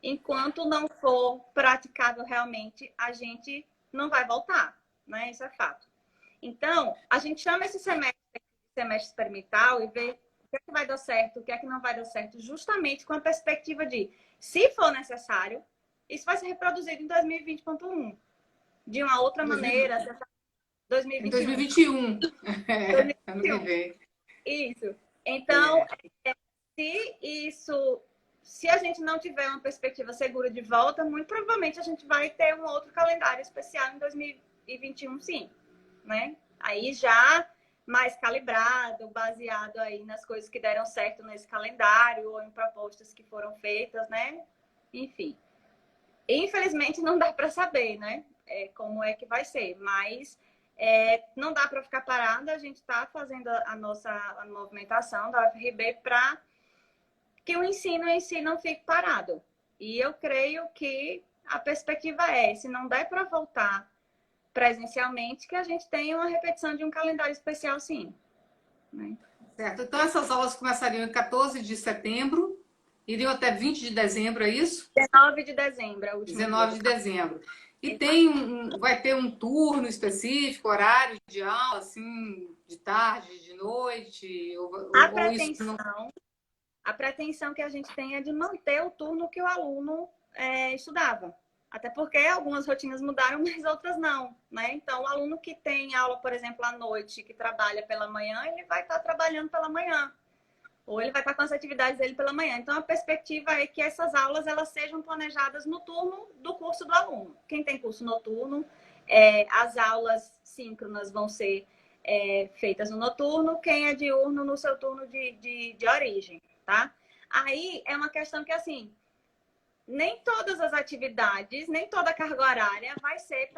enquanto não for praticável realmente, a gente não vai voltar, né? Isso é fato. Então, a gente chama esse semestre experimental e vê o que é que vai dar certo, o que é que não vai dar certo, justamente com a perspectiva de, se for necessário, isso vai ser reproduzido em 2020.1. De uma outra maneira, 2021. Em 2021. Ano que vem. Isso. Então, se a gente não tiver uma perspectiva segura de volta, muito provavelmente a gente vai ter um outro calendário especial em 2021, sim. Né? Aí já mais calibrado, baseado aí nas coisas que deram certo nesse calendário ou em propostas que foram feitas, né? Enfim. Infelizmente não dá para saber, né? Como é que vai ser, mas não dá para ficar parada. A gente está fazendo a movimentação da UFRB para que o ensino em si não fique parado. E eu creio que a perspectiva é, se não der para voltar presencialmente, que a gente tenha uma repetição de um calendário especial, sim. Né? Certo. Então, essas aulas começariam em 14 de setembro, iriam até 20 de dezembro, é isso? 19 de dezembro é o último 19 dia. de dezembro. E tem vai ter um turno específico, horário de aula, assim, de tarde, de noite? Ou isso não... A pretensão que a gente tem é de manter o turno que o aluno estudava. Até porque algumas rotinas mudaram, mas outras não, né? Então, o aluno que tem aula, por exemplo, à noite, que trabalha pela manhã, ele vai estar trabalhando pela manhã. Ou ele vai estar com as atividades dele pela manhã. Então, a perspectiva é que essas aulas elas sejam planejadas no turno do curso do aluno. Quem tem curso noturno, as aulas síncronas vão ser feitas no noturno. Quem é diurno, no seu turno de origem, tá? Aí é uma questão que, assim, nem todas as atividades, nem toda a carga horária vai ser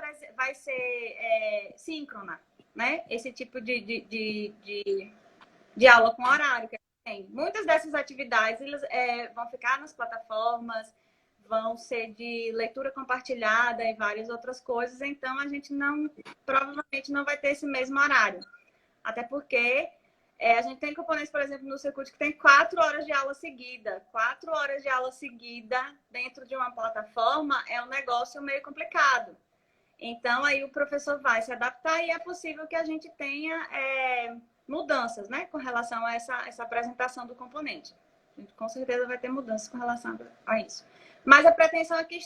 síncrona, né? Esse tipo de aula com horário que tem. Muitas dessas atividades eles, vão ficar nas plataformas, vão ser de leitura compartilhada e várias outras coisas, então a gente provavelmente não vai ter esse mesmo horário. Até porque a gente tem componentes, por exemplo, no Secult que tem 4 horas de aula seguida. 4 horas de aula seguida dentro de uma plataforma é um negócio meio complicado. Então, aí o professor vai se adaptar e é possível que a gente tenha mudanças, né, com relação a essa apresentação do componente. A gente com certeza vai ter mudanças com relação a isso. Mas a pretensão é que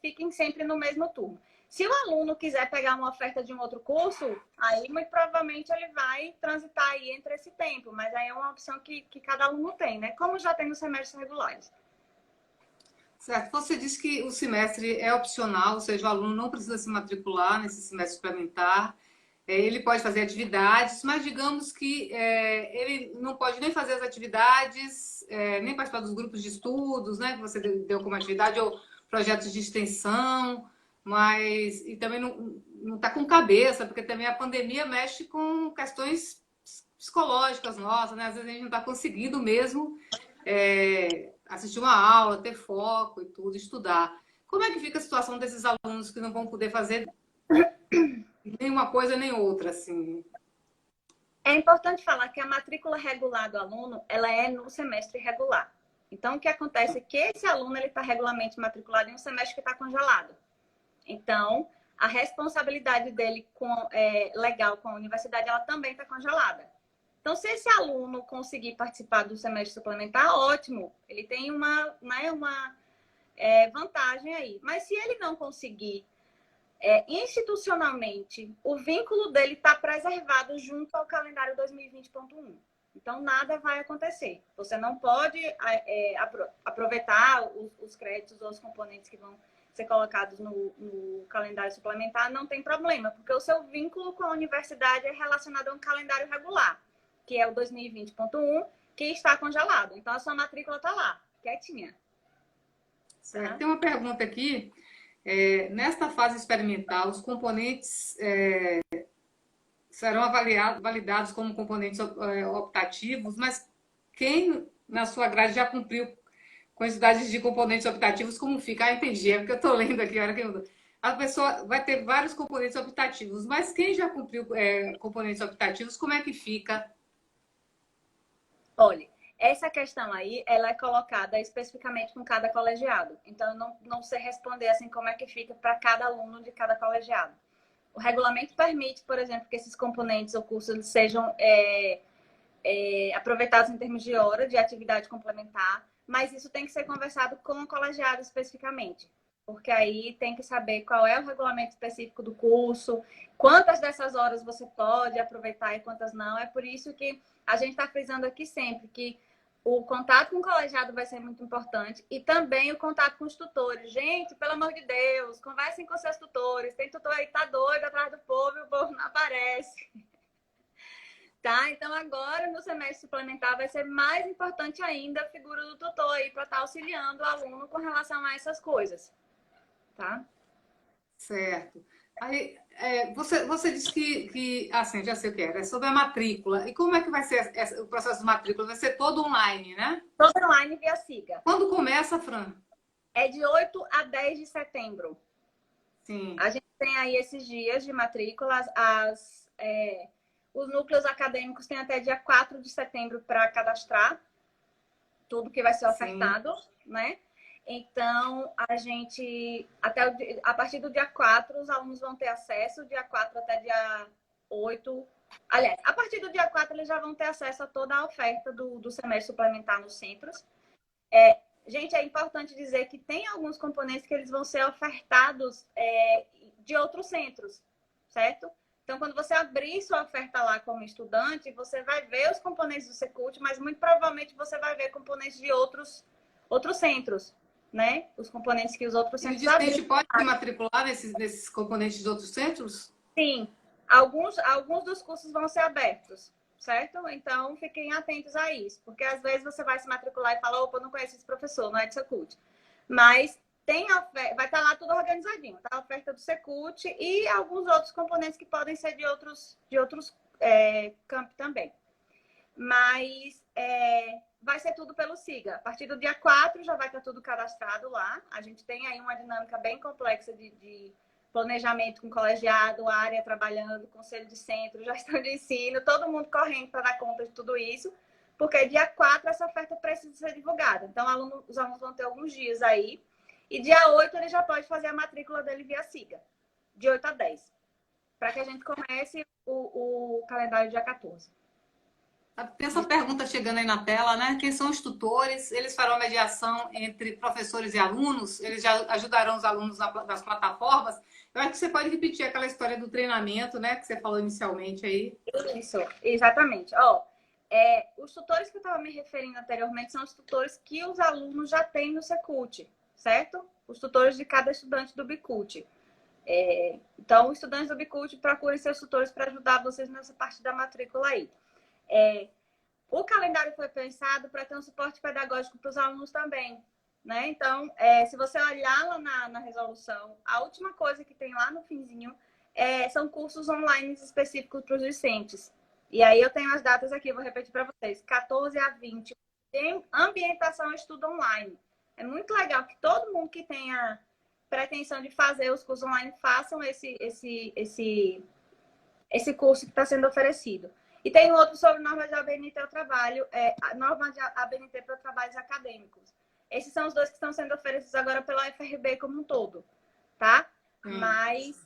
fiquem sempre no mesmo turno. Se o aluno quiser pegar uma oferta de um outro curso, aí muito provavelmente ele vai transitar aí entre esse tempo, mas aí é uma opção que cada aluno tem, né? Como já tem nos semestres regulares. Certo. Você disse que o semestre é opcional, ou seja, o aluno não precisa se matricular nesse semestre suplementar. Ele pode fazer atividades, mas digamos que ele não pode nem fazer as atividades, nem participar dos grupos de estudos, né, que você deu como atividade, ou projetos de extensão, mas e também não está com cabeça, porque também a pandemia mexe com questões psicológicas nossas, né? Às vezes a gente não está conseguindo mesmo assistir uma aula, ter foco e tudo, estudar. Como é que fica a situação desses alunos que não vão poder fazer nem uma coisa nem outra, assim? É importante falar que a matrícula regular do aluno, ela é no semestre regular. Então, o que acontece é que esse aluno está regularmente matriculado em um semestre que está congelado. Então, a responsabilidade dele legal com a universidade, ela também está congelada. Então, se esse aluno conseguir participar do semestre suplementar, ótimo. Ele tem uma vantagem aí. Mas se ele não conseguir, institucionalmente, o vínculo dele está preservado junto ao calendário 2020.1. Então, nada vai acontecer. Você não pode aproveitar os créditos ou os componentes que vão ser colocados no calendário suplementar, não tem problema, porque o seu vínculo com a universidade é relacionado a um calendário regular, que é o 2020.1, que está congelado. Então, a sua matrícula está lá, quietinha. Certo. Tá? Tem uma pergunta aqui. Nesta fase experimental, os componentes serão validados como componentes optativos, mas quem na sua grade já cumpriu quantidades de componentes optativos, como fica? Ah, entendi, é porque eu estou lendo aqui, a pessoa vai ter vários componentes optativos, mas quem já cumpriu componentes optativos, como é que fica? Olha, essa questão aí, ela é colocada especificamente com cada colegiado. Então, eu não sei responder assim como é que fica para cada aluno de cada colegiado. O regulamento permite, por exemplo, que esses componentes ou cursos sejam aproveitados em termos de hora de atividade complementar, mas isso tem que ser conversado com o colegiado especificamente, porque aí tem que saber qual é o regulamento específico do curso, quantas dessas horas você pode aproveitar e quantas não. É por isso que a gente está frisando aqui sempre que o contato com o colegiado vai ser muito importante e também o contato com os tutores. Gente, pelo amor de Deus, conversem com seus tutores. Tem tutor aí que tá doido atrás do povo e o povo não aparece. Tá? Então, agora, no semestre suplementar, vai ser mais importante ainda a figura do tutor aí para estar auxiliando o aluno com relação a essas coisas. Tá? Certo. Aí, você disse assim, já sei o que era, é sobre a matrícula. E como é que vai ser o processo de matrícula? Vai ser todo online, né? Todo online via Siga. Quando começa, Fran? É de 8 a 10 de setembro. Sim, A gente tem aí esses dias de matrícula. Os núcleos acadêmicos têm até dia 4 de setembro para cadastrar tudo que vai ser sim. ofertado, né? Então, a partir do dia 4, os alunos vão ter acesso, dia 4 até dia 8. Aliás, a partir do dia 4, eles já vão ter acesso a toda a oferta do semestre suplementar nos centros. Gente, é importante dizer que tem alguns componentes que eles vão ser ofertados de outros centros, certo? Então, quando você abrir sua oferta lá como estudante, você vai ver os componentes do Secult, mas muito provavelmente você vai ver componentes de outros centros, né? Os componentes que os outros E o centros discente abriram. pode se matricular nesses componentes de outros centros? Sim, alguns dos cursos vão ser abertos, certo? Então, fiquem atentos a isso, porque às vezes você vai se matricular e fala, opa, eu não conheço esse professor, não é de Secult. Mas vai estar lá tudo organizadinho, tá? A oferta do Secult e alguns outros componentes que podem ser de outros campos também. Mas vai ser tudo pelo SIGA. A partir do dia 4 já vai estar tudo cadastrado lá. A gente tem aí uma dinâmica bem complexa de planejamento com colegiado, área trabalhando, conselho de centro, gestão de ensino, todo mundo correndo para dar conta de tudo isso, porque dia 4 essa oferta precisa ser divulgada. Então, os alunos vão ter alguns dias aí. E dia 8 ele já pode fazer a matrícula dele via SIGA, de 8 a 10, para que a gente comece o calendário dia 14. Tem essa pergunta chegando aí na tela, né? Quem são os tutores? Eles farão mediação entre professores e alunos? Eles já ajudarão os alunos nas plataformas? Eu acho que você pode repetir aquela história do treinamento, né? Que você falou inicialmente aí. Isso, exatamente. Os tutores que eu estava me referindo anteriormente são os tutores que os alunos já têm no Secult, certo? Os tutores de cada estudante do Bicult. Então, os estudantes do Bicult procurem seus tutores para ajudar vocês nessa parte da matrícula aí. O calendário foi pensado para ter um suporte pedagógico para os alunos também, né? Então, se você olhar lá na resolução, a última coisa que tem lá no finzinho são cursos online específicos para os discentes. E aí eu tenho as datas aqui, vou repetir para vocês. 14 a 20, tem ambientação e estudo online. É muito legal que todo mundo que tenha pretensão de fazer os cursos online façam esse curso que está sendo oferecido. E tem outro sobre normas de ABNT ao trabalho, normas de ABNT para trabalhos acadêmicos. Esses são os dois que estão sendo oferecidos agora pela UFRB como um todo, tá? Mas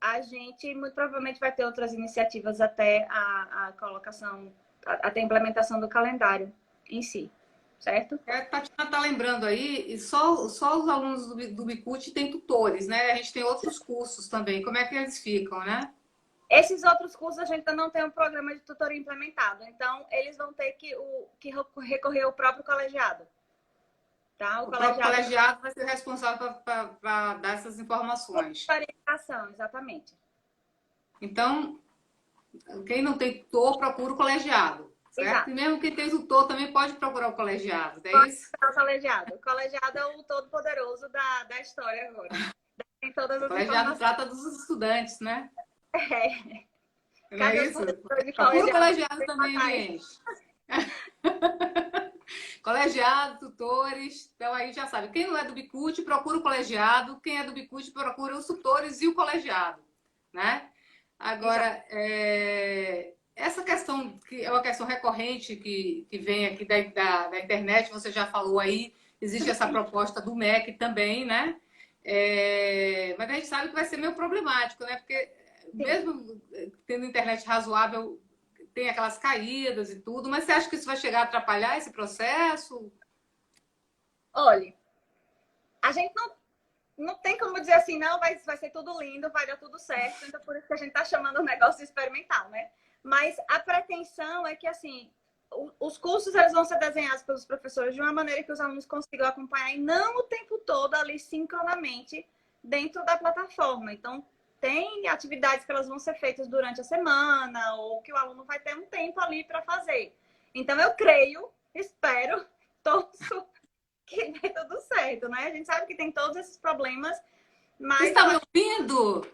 a gente muito provavelmente vai ter outras iniciativas até a colocação, até a implementação do calendário em si, certo? A Tatiana está lembrando aí, e só os alunos do Bicult têm tutores, né? A gente tem outros cursos também. Como é que eles ficam, né? Esses outros cursos a gente ainda não tem um programa de tutoria implementado, então eles vão ter que recorrer ao próprio colegiado. Tá? O próprio colegiado vai ser responsável para dar essas informações. Orientação, exatamente. Então, quem não tem tutor, procura o colegiado. Certo? Exato. E mesmo quem tem tutor também pode procurar o colegiado. É isso? O colegiado. O colegiado é o todo-poderoso da história agora. Tem todas as o colegiado trata dos estudantes, né? Não é isso? Procura o colegiado também, gente. Colegiado, tutores. Então aí já sabe. Quem não é do Bicult, procura o colegiado. Quem é do Bicult, procura os tutores e o colegiado. Né? Agora, essa questão, que é uma questão recorrente que vem aqui da internet, você já falou aí, existe essa proposta do MEC também, né? Mas a gente sabe que vai ser meio problemático, né? Porque mesmo tendo internet razoável, tem aquelas caídas e tudo, mas você acha que isso vai chegar a atrapalhar esse processo? Olha, a gente não tem como dizer assim, não, vai ser tudo lindo, vai dar tudo certo, então por isso que a gente está chamando o negócio experimental, né? Mas a pretensão é que, assim, os cursos eles vão ser desenhados pelos professores de uma maneira que os alunos consigam acompanhar e não o tempo todo ali sincronamente dentro da plataforma. Então, tem atividades que elas vão ser feitas durante a semana ou que o aluno vai ter um tempo ali para fazer. Então, eu creio, espero, torço que dê tudo certo, né? A gente sabe que tem todos esses problemas, Você Mas está me ouvindo?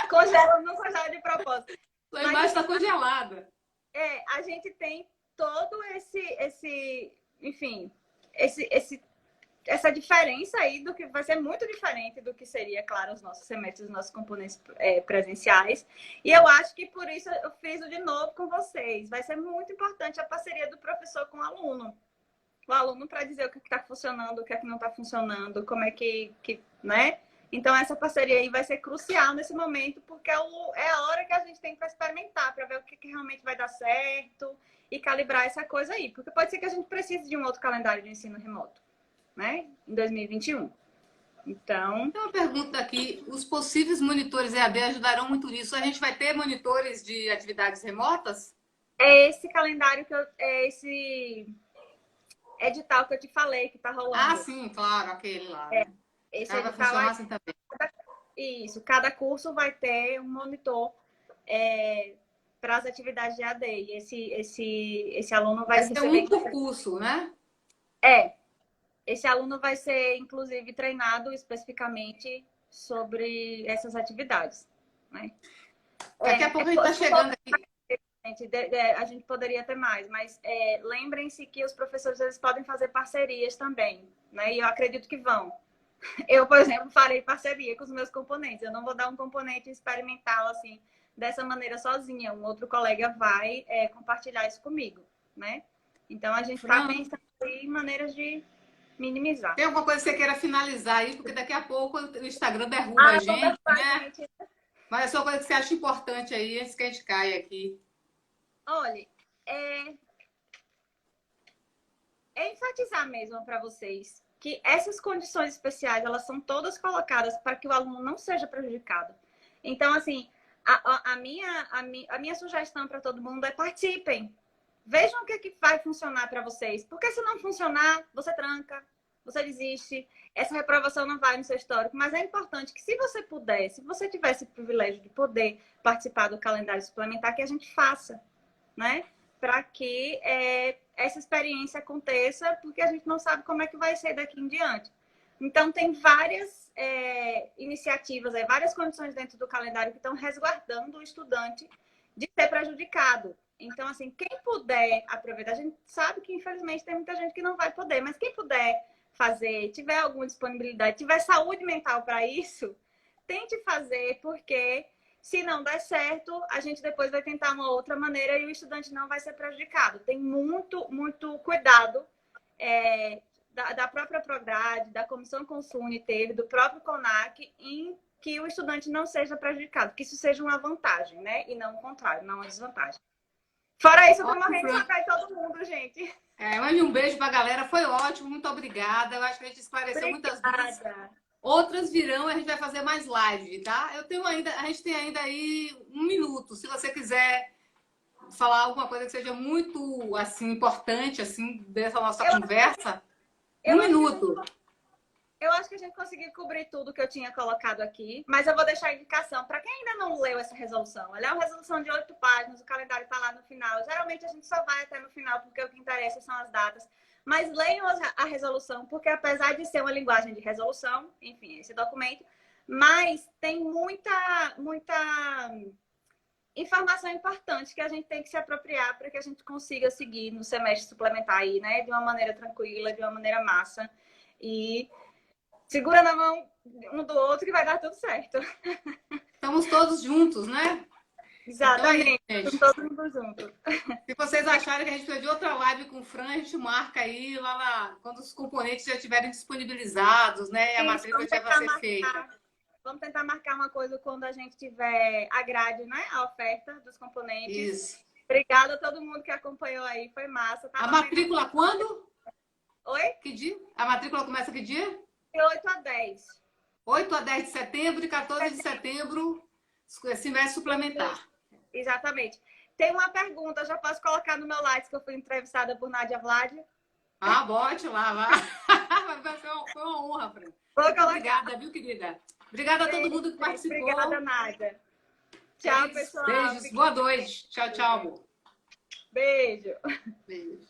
congela, não congela de propósito. Sua imagem está congelada. A gente tem todo enfim, essa diferença aí do que vai ser muito diferente do que seria, claro, os nossos semestres, os nossos componentes presenciais. E eu acho que por isso eu friso de novo com vocês. Vai ser muito importante a parceria do professor com o aluno. O aluno para dizer o que está funcionando, o que é que não está funcionando, como é que, né? Então, essa parceria aí vai ser crucial nesse momento, porque é a hora que a gente tem para experimentar, para ver o que realmente vai dar certo e calibrar essa coisa aí. Porque pode ser que a gente precise de um outro calendário de ensino remoto, né? Em 2021. Então... Tem uma pergunta aqui. Os possíveis monitores EAD ajudarão muito nisso. A gente vai ter monitores de atividades remotas? É esse calendário é esse edital que eu te falei, que está rolando. Ah, sim, claro, aquele lá. Né? Esse Vai edital funcionar assim também. Isso, cada curso vai ter um monitor para as atividades de AD. E esse aluno vai ser receber... um por curso, né? Esse aluno vai ser, inclusive, treinado especificamente sobre essas atividades. Né? Daqui a pouco a gente está chegando aqui. A gente poderia ter mais, mas lembrem-se que os professores eles podem fazer parcerias também, né? E eu acredito que vão. Eu, por exemplo, farei parceria com os meus componentes. Eu não vou dar um componente experimental assim, dessa maneira sozinha. Um outro colega vai compartilhar isso comigo, né? Então, a gente está pensando em maneiras de minimizar. Tem alguma coisa que você queira finalizar aí? Porque daqui a pouco o Instagram derruba a gente, né? Mas é só coisa que você acha importante aí, antes que a gente caia aqui. Olha, enfatizar mesmo para vocês que essas condições especiais, elas são todas colocadas para que o aluno não seja prejudicado. Então, assim, a minha sugestão para todo mundo é participem. Vejam o que vai funcionar para vocês. Porque se não funcionar, você tranca, você desiste. Essa reprovação não vai no seu histórico. Mas é importante que se você puder, se você tivesse o privilégio de poder participar do calendário suplementar, que a gente faça, né? Para que essa experiência aconteça, porque a gente não sabe como é que vai ser daqui em diante. Então, tem várias iniciativas, várias condições dentro do calendário que estão resguardando o estudante de ser prejudicado. Então, assim, quem puder aproveitar, a gente sabe que, infelizmente, tem muita gente que não vai poder, mas quem puder fazer, tiver alguma disponibilidade, tiver saúde mental para isso, tente fazer, porque... Se não der certo, a gente depois vai tentar uma outra maneira e o estudante não vai ser prejudicado. Tem muito, muito cuidado da própria Prograde, da Comissão Consune teve, do próprio CONAC, em que o estudante não seja prejudicado, que isso seja uma vantagem, né? E não o contrário, não uma desvantagem. Fora isso, eu tô morrendo de saudade de todo mundo, gente. Mande um beijo pra galera, foi ótimo, muito obrigada. Eu acho que a gente esclareceu muitas dúvidas. Outras virão, a gente vai fazer mais live, tá? A gente tem ainda aí 1 minuto. Se você quiser falar alguma coisa que seja muito, assim, importante, assim, dessa nossa conversa, 1 minuto. Eu acho que a gente conseguiu cobrir tudo que eu tinha colocado aqui, mas eu vou deixar a indicação para quem ainda não leu essa resolução. Ela é uma resolução de 8 páginas, o calendário está lá no final. Geralmente a gente só vai até no final, porque o que interessa são as datas. Mas leiam a resolução, porque apesar de ser uma linguagem de resolução, enfim, esse documento, mas tem muita informação importante que a gente tem que se apropriar para que a gente consiga seguir no semestre suplementar aí, né? De uma maneira tranquila, de uma maneira massa. E segura na mão um do outro que vai dar tudo certo. Estamos todos juntos, né? Exatamente, então, aí, todo mundo junto. Se vocês acharem que a gente precisa de outra live com o Fran, a gente marca aí quando os componentes já estiverem disponibilizados, né? E a matrícula já vai ser feita. Vamos tentar marcar uma coisa quando a gente tiver a grade, né? A oferta dos componentes. Isso. Obrigada a todo mundo que acompanhou aí, foi massa. A matrícula quando? Oi? Que dia? A matrícula começa que dia? De 8 a 10. 8 a 10 de setembro e 14 de setembro, semestre suplementar. Exatamente. Tem uma pergunta, eu já posso colocar no meu like que eu fui entrevistada por Nádia Vlad. Bote lá, vai. Foi uma honra, Fran. Obrigada, viu, querida? Obrigada a todo mundo que participou. Obrigada, Nádia. Tchau, pessoal. Beijos. Boa noite. Tchau, tchau, amor. Beijo. Beijo.